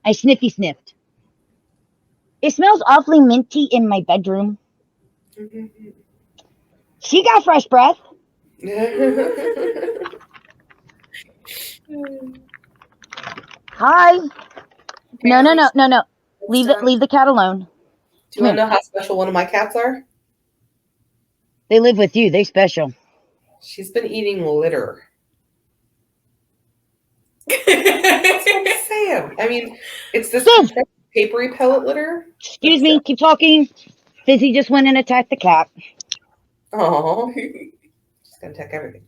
I sniffy sniffed. It smells awfully minty in my bedroom. She got fresh breath. Hi. No. Leave the cat alone. Do you want to know how special one of my cats are? They live with you. They're special. She's been eating litter. That's what I'm saying. I mean, it's this papery pellet litter. Excuse me. Keep talking. Fizzy just went and attacked the cat. Oh, she's gonna attack everything.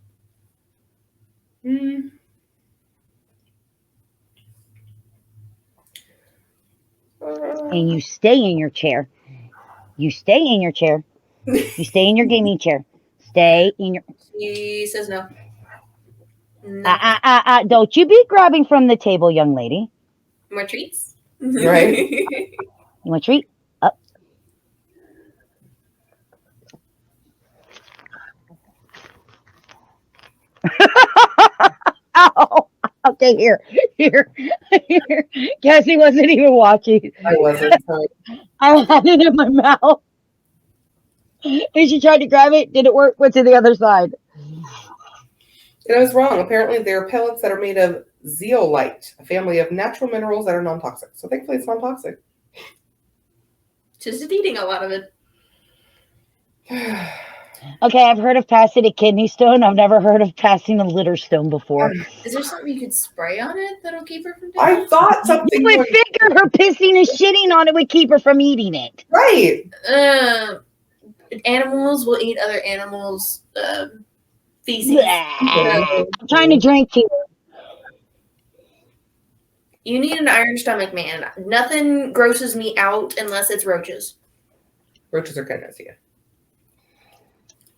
And you stay in your chair. You stay in your chair. You stay in your gaming chair. Stay in your. She says no. No. Don't you be grabbing from the table, young lady. More treats? Right. You want a treat? Up. Ow. Okay, here. Cassie wasn't even watching. I wasn't. Sorry. I had it in my mouth. And she tried to grab it. Did it work? Went to the other side. And I was wrong. Apparently, there are pellets that are made of zeolite, a family of natural minerals that are non-toxic. So thankfully, it's non-toxic. Just eating a lot of it. Okay, I've heard of passing a kidney stone. I've never heard of passing a litter stone before. Is there something you could spray on it that'll keep her from dying? I thought something. You would figure her pissing and shitting on it would keep her from eating it. Right. Animals will eat other animals' feces. I'm trying to drink here. You need an iron stomach, man. Nothing grosses me out unless it's roaches. Roaches are goodness, yeah.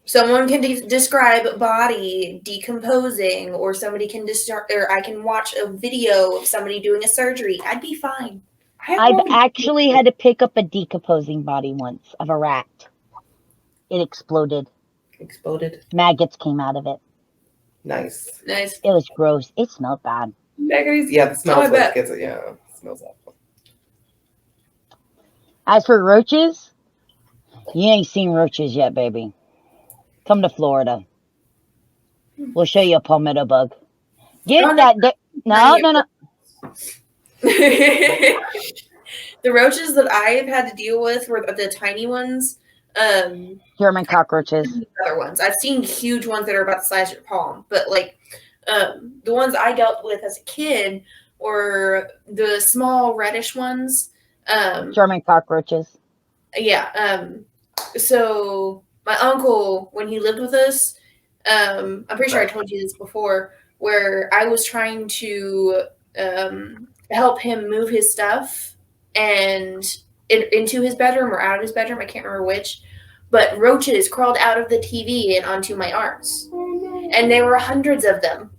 Someone can describe body decomposing, or somebody can or I can watch a video of somebody doing a surgery. I'd be fine. I've actually had to pick up a decomposing body once of a rat. It exploded. Maggots came out of it. Nice. Nice. It was gross. It smelled bad. Maggots? Yeah, the smell gets it. Yeah, it smells awful. As for roaches, you ain't seen roaches yet, baby. Come to Florida. We'll show you a palmetto bug. Get that. No. The roaches that I've had to deal with were the tiny ones. German cockroaches. Other ones. I've seen huge ones that are about the size of your palm, but like the ones I dealt with as a kid or the small reddish ones. German cockroaches. Yeah. So my uncle, when he lived with us, I'm pretty sure I told you this before, where I was trying to help him move his stuff and into his bedroom or out of his bedroom. I can't remember which. But roaches crawled out of the TV and onto my arms. And there were hundreds of them.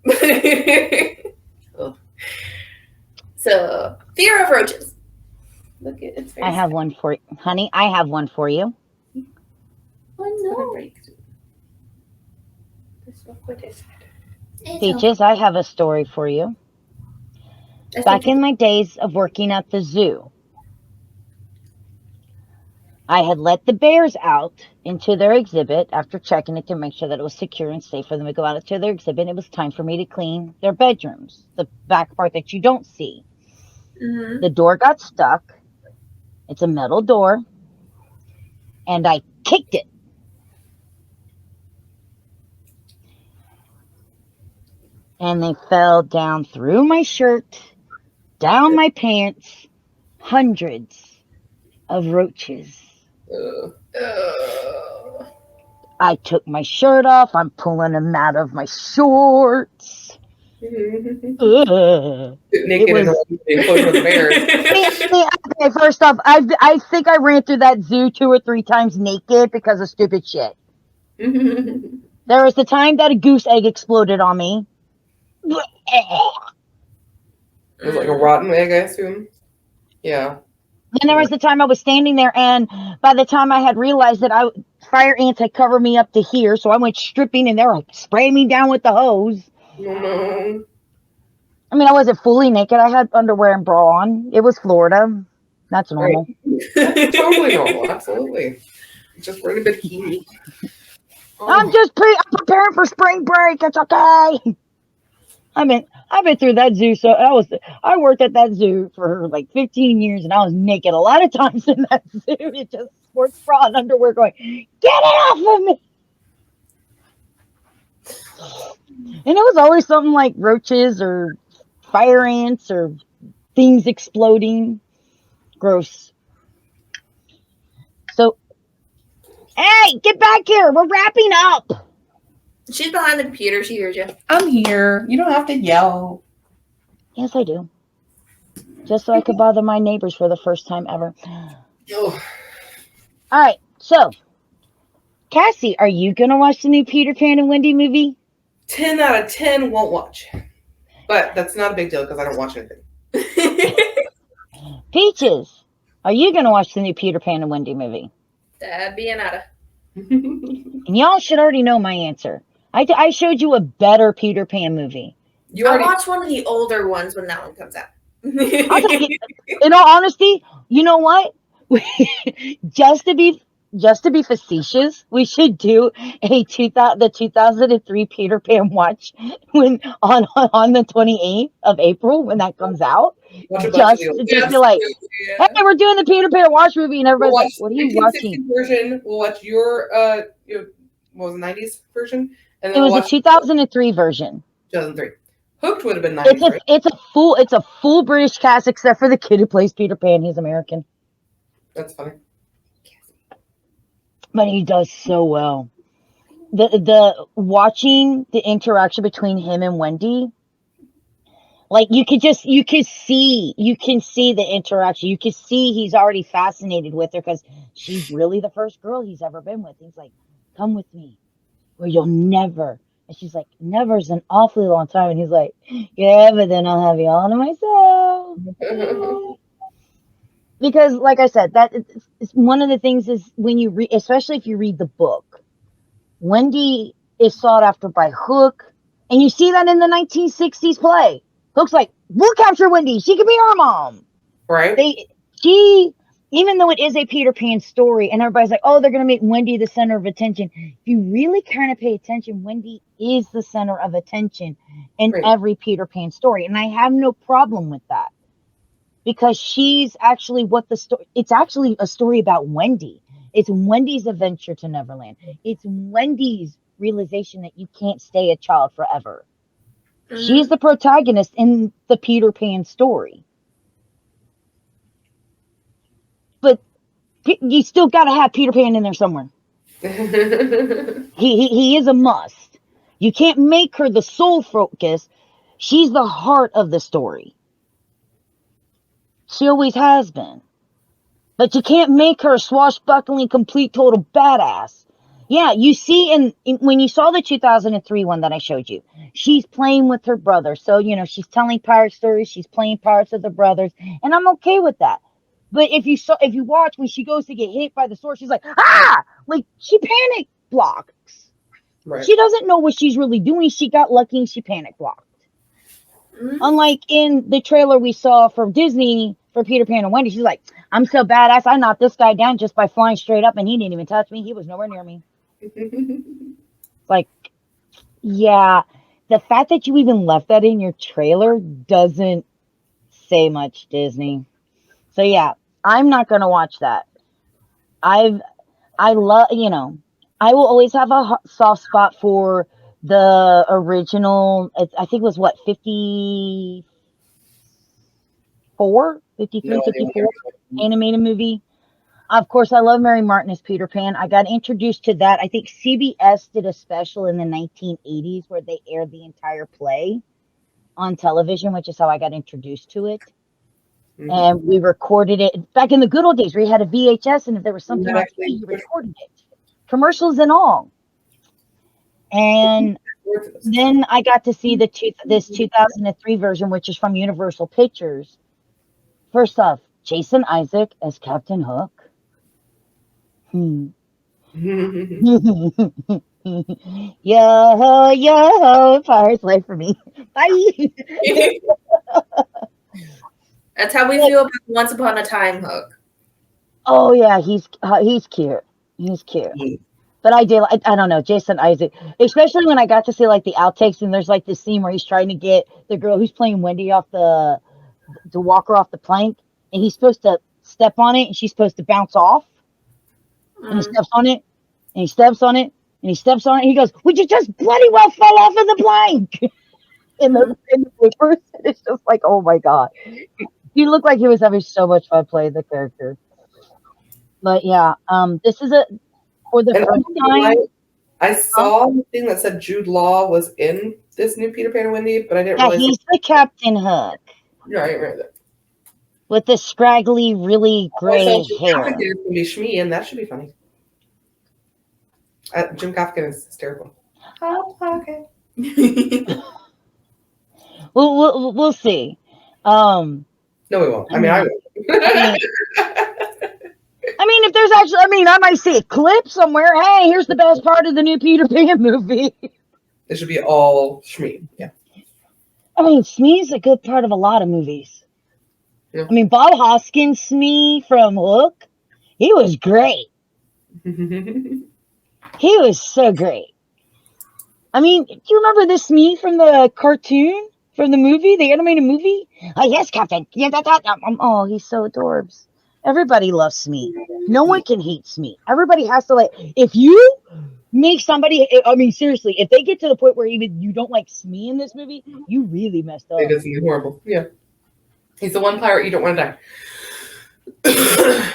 So, fear of roaches. Look, it's very I have one for you. Honey, I have one for you. Oh, no. Peaches, I have a story for you. Back in my days of working at the zoo, I had let the bears out into their exhibit after checking it to make sure that it was secure and safe for them to go out into their exhibit. It was time for me to clean their bedrooms, the back part that you don't see. Mm-hmm. The door got stuck. It's a metal door. And I kicked it. And they fell down through my shirt, down my pants, hundreds of roaches. I took my shirt off. I'm pulling them out of my shorts. Naked It was- and close the bears. Okay, first off, I think I ran through that zoo 2 or 3 times naked because of stupid shit. There was the time that a goose egg exploded on me. It was like a rotten egg, I assume. Yeah. And there was the time I was standing there, and by the time I had realized that fire ants had covered me up to here, so I went stripping, and they were spraying me down with the hose. No. I mean, I wasn't fully naked. I had underwear and bra on. It was Florida. That's normal. That's totally normal. Absolutely. Just wearing a bikini. I'm preparing for spring break. It's okay. I've been through that zoo. So I worked at that zoo for like 15 years, and I was naked a lot of times in that zoo. It just sports bra and underwear going, get it off of me. And it was always something like roaches or fire ants or things exploding. Gross. So, hey, get back here. We're wrapping up. She's behind the computer. She hears you. I'm here. You don't have to yell. Yes, I do. Just so I could bother my neighbors for the first time ever. Oh. All right. So, Cassie, are you going to watch the new Peter Pan and Wendy movie? 10 out of 10 won't watch. But that's not a big deal because I don't watch anything. Peaches, are you going to watch the new Peter Pan and Wendy movie? That'd be another. And y'all should already know my answer. I showed you a better Peter Pan movie. I'll watch one of the older ones when that one comes out. I'll tell you, in all honesty, you know what? just to be facetious, we should do the 2003 Peter Pan watch on the 28th of April when that comes out. Just be like, hey, we're doing the Peter Pan watch movie, and everybody's like, what are you watching? Version. We'll watch your what was the 90s version, and then It was a 2003 version. 2003. Hooked would have been 90s. It's a full British cast except for the kid who plays Peter Pan. He's American. That's funny. But he does so well. The watching the interaction between him and Wendy, like you can see the interaction. You can see he's already fascinated with her because she's really the first girl he's ever been with. He's like, come with me, or you'll never. And she's like, never's an awfully long time. And he's like, yeah, but then I'll have you all to myself. Because, like I said, that is one of the things is when you read, especially if you read the book, Wendy is sought after by Hook. And you see that in the 1960s play. Hook's like, we'll capture Wendy. She can be our mom. Right. Even though it is a Peter Pan story, and everybody's like, oh, they're going to make Wendy the center of attention. If you really kind of pay attention, Wendy is the center of attention in every Peter Pan story. And I have no problem with that. Because she's actually it's actually a story about Wendy. It's Wendy's adventure to Neverland. It's Wendy's realization that you can't stay a child forever. She's the protagonist in the Peter Pan story. But you still got to have Peter Pan in there somewhere. He is a must. You can't make her the sole focus. She's the heart of the story. She always has been. But you can't make her a swashbuckling, complete, total badass. Yeah, you see when you saw the 2003 one that I showed you, she's playing with her brother. So, she's telling pirate stories. She's playing Pirates of the Brothers. And I'm okay with that. But if you watch when she goes to get hit by the sword, she's like, ah! Like, she panic blocks. Right. She doesn't know what she's really doing. She got lucky and she panic blocked. Unlike in the trailer we saw from Disney for Peter Pan and Wendy, she's like, I'm so badass, I knocked this guy down just by flying straight up and he didn't even touch me. He was nowhere near me. Like, yeah, the fact that you even left that in your trailer doesn't say much, Disney. So yeah, I'm not going to watch that. I love, I will always have a soft spot for the original. I think it was what, 54, 53, No, 54 animated movie. Of course, I love Mary Martin as Peter Pan. I got introduced to that. I think CBS did a special in the 1980s where they aired the entire play on television, which is how I got introduced to it. And we recorded it back in the good old days where you had a VHS, and if there was something on TV, you recorded it, commercials and all. And then I got to see this 2003 version, which is from Universal Pictures. First off, Jason Isaac as Captain Hook. Yo, Fire's life for me. Bye. That's how we feel about Once Upon a Time Hook. Oh yeah, he's cute. He's cute. But I don't know, Jason Isaac, especially when I got to see like the outtakes, and there's like this scene where he's trying to get the girl who's playing Wendy to walk her off the plank, and he's supposed to step on it, and she's supposed to bounce off. And he steps on it, and he steps on it, and he steps on it. And he goes, "Would you just bloody well fall off of the plank?" in the papers. It's just like, oh my god, he looked like he was having so much fun playing the character. But yeah, this is for the first time. I saw the thing that said Jude Law was in this new Peter Pan and Wendy, but I didn't realize he's the Captain Hook. Yeah, I didn't realize that. With the scraggly, really gray hair. Jim Gaffigan can be Shmi, and that should be funny. Jim Gaffigan is hysterical. Oh, okay. We'll see. No, we won't. I mean, I will. I mean, if there's actually, I might see a clip somewhere. Hey, here's the best part of the new Peter Pan movie. It should be all Shmi. Yeah. I mean, Shmi's a good part of a lot of movies. Yeah. I mean, Bob Hoskins' Smee from Hook, he was great. He was so great. I mean, do you remember this Smee from the cartoon, from the movie, the animated movie? Oh, yes, Captain. Yeah, oh, he's so adorbs. Everybody loves Smee. No one can hate Smee. Everybody has to like. If you make somebody, I mean, seriously, if they get to the point where even you don't like Smee in this movie, you really messed up. It is horrible. Yeah. He's the one pirate you don't want to die.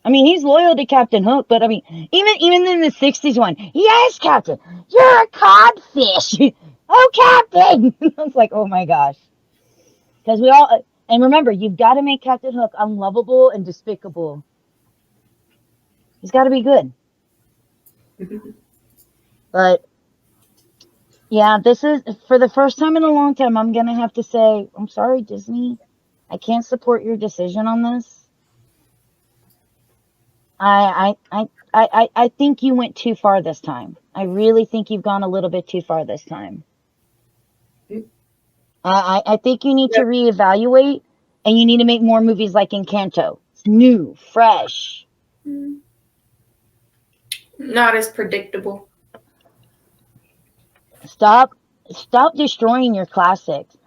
I mean, he's loyal to Captain Hook, but I mean, even in the 60s one, yes, Captain, you're a codfish. Oh, Captain. I was like, oh my gosh. Because we all, and remember, you've got to make Captain Hook unlovable and despicable. He's got to be good. But yeah, this is, for the first time in a long time, I'm going to have to say, I'm sorry, Disney. I can't support your decision on this. I think you went too far this time. I really think you've gone a little bit too far this time. I think you need to reevaluate, and you need to make more movies like Encanto. It's new, fresh. Not as predictable. Stop destroying your classics.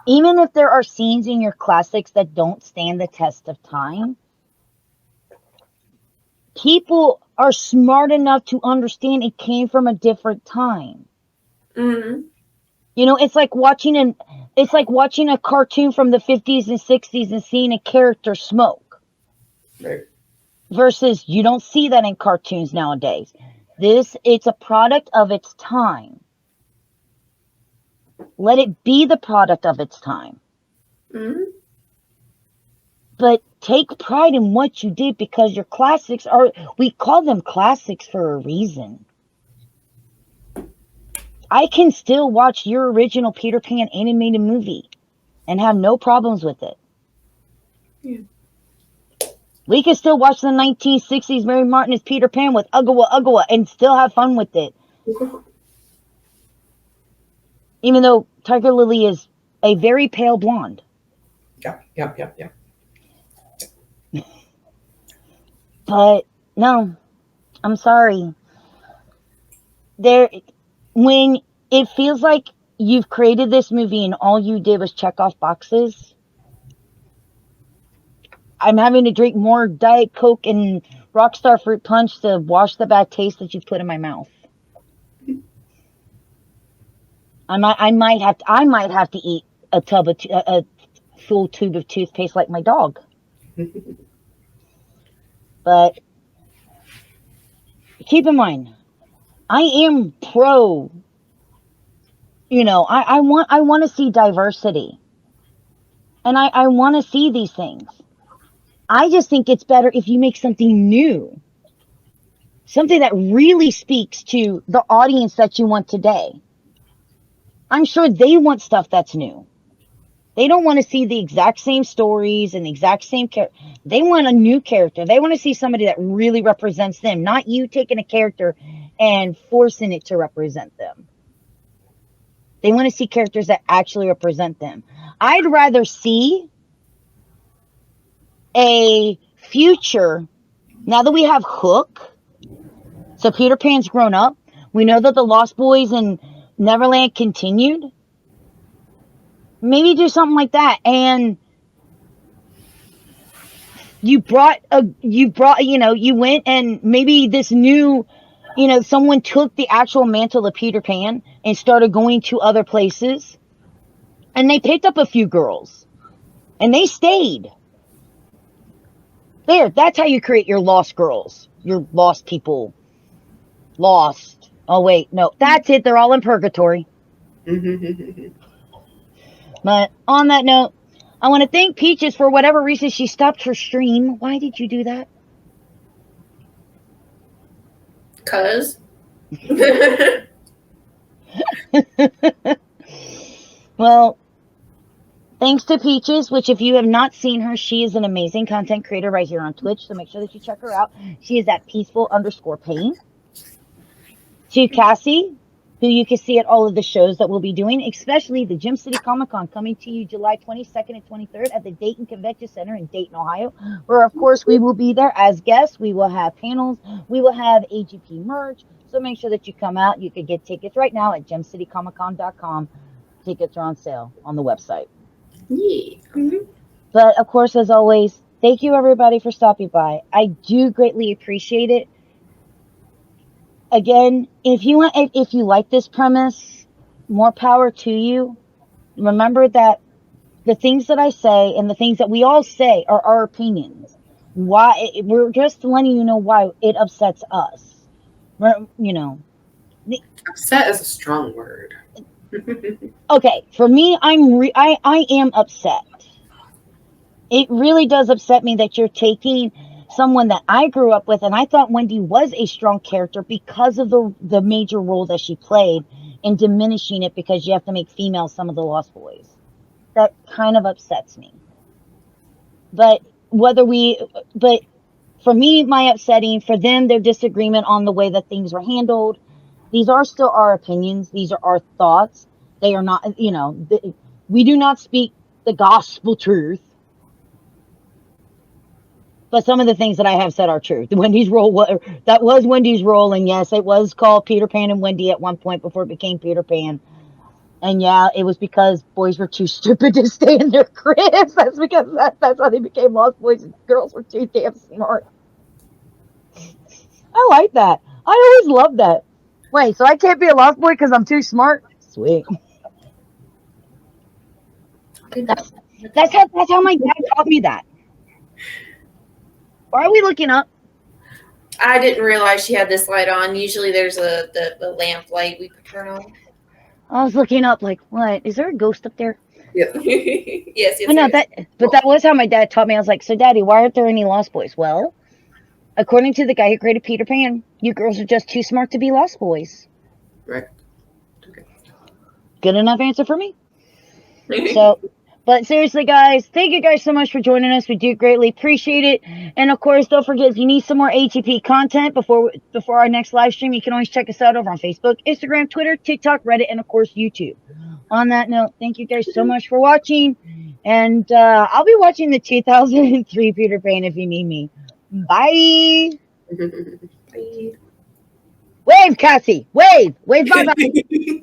Even if there are scenes in your classics that don't stand the test of time, people are smart enough to understand it came from a different time. Mm-hmm. You know, it's like watching a cartoon from the 50s and 60s and seeing a character smoke. Right. Versus you don't see that in cartoons nowadays. It's a product of its time. Let it be the product of its time. Mm-hmm. But take pride in what you did, because your classics we call them classics for a reason. I can still watch your original Peter Pan animated movie and have no problems with it. Yeah. We can still watch the 1960s Mary Martin's Peter Pan with Uggawa Uggawa and still have fun with it. Even though Tiger Lily is a very pale blonde. Yeah. But no, I'm sorry. When it feels like you've created this movie and all you did was check off boxes, I'm having to drink more Diet Coke and Rockstar Fruit Punch to wash the bad taste that you've put in my mouth. I might have to eat a full tube of toothpaste like my dog. But keep in mind, I am pro. You know, I want to see diversity, and I want to see these things. I just think it's better if you make something new, something that really speaks to the audience that you want today. I'm sure they want stuff that's new. They don't want to see the exact same stories and the exact same character. They want a new character. They want to see somebody that really represents them, not you taking a character and forcing it to represent them. They want to see characters that actually represent them. I'd rather see a future, now that we have Hook, so Peter Pan's grown up. We know that the Lost Boys and Neverland continued. Maybe do something like that. And you went and maybe this new, someone took the actual mantle of Peter Pan and started going to other places. And they picked up a few girls. And they stayed. There, that's how you create your lost girls. Your lost people. Lost. Oh, wait, no. That's it. They're all in purgatory. But on that note, I want to thank Peaches for whatever reason she stopped her stream. Why did you do that? 'Cause. Well, thanks to Peaches, which if you have not seen her, she is an amazing content creator right here on Twitch, so make sure that you check her out. She is at peaceful_pain. To Cassie, who you can see at all of the shows that we'll be doing, especially the Gym City Comic Con coming to you July 22nd and 23rd at the Dayton Convention Center in Dayton, Ohio, where of course we will be there as guests. We will have panels. We will have AGP merch. So make sure that you come out. You can get tickets right now at gemcitycomiccon.com. Tickets are on sale on the website. Yeah. Mm-hmm. But of course, as always, thank you everybody for stopping by. I do greatly appreciate it. Again, if you like this premise, more power to you. Remember that the things that I say and the things that we all say are our opinions. Why we're just letting you know why it upsets us. Upset is a strong word. Okay, for me, I am upset. It really does upset me that you're taking someone that I grew up with, and I thought Wendy was a strong character because of the major role that she played, and diminishing it because you have to make females some of the Lost Boys. That kind of upsets me. But for me, my upsetting, for them, their disagreement on the way that things were handled. These are still our opinions. These are our thoughts. They are not, we do not speak the gospel truth. But some of the things that I have said are true. Wendy's role, that was Wendy's role, and yes, it was called Peter Pan and Wendy at one point before it became Peter Pan. And yeah, it was because boys were too stupid to stay in their cribs. That's because that's how they became Lost Boys, and girls were too damn smart. I like that. I always loved that. Wait, so I can't be a Lost Boy because I'm too smart? Sweet. That's how my dad taught me that. Why are we looking up? I didn't realize she had this light on. Usually there's the lamp light we turn on. I was looking up like, what? Is there a ghost up there? Yep. yes. I know but that was how my dad taught me. I was like, so Daddy, why aren't there any Lost Boys? Well, according to the guy who created Peter Pan, you girls are just too smart to be Lost Boys. Right. Okay. Good enough answer for me. So, but seriously, guys, thank you guys so much for joining us. We do greatly appreciate it. And of course, don't forget, if you need some more AGP content before our next live stream, you can always check us out over on Facebook, Instagram, Twitter, TikTok, Reddit, and of course, YouTube. On that note, thank you guys so much for watching. And I'll be watching the 2003 Peter Pan if you need me. Bye. Bye. Wave, Cassie. Wave. Wave, bye-bye.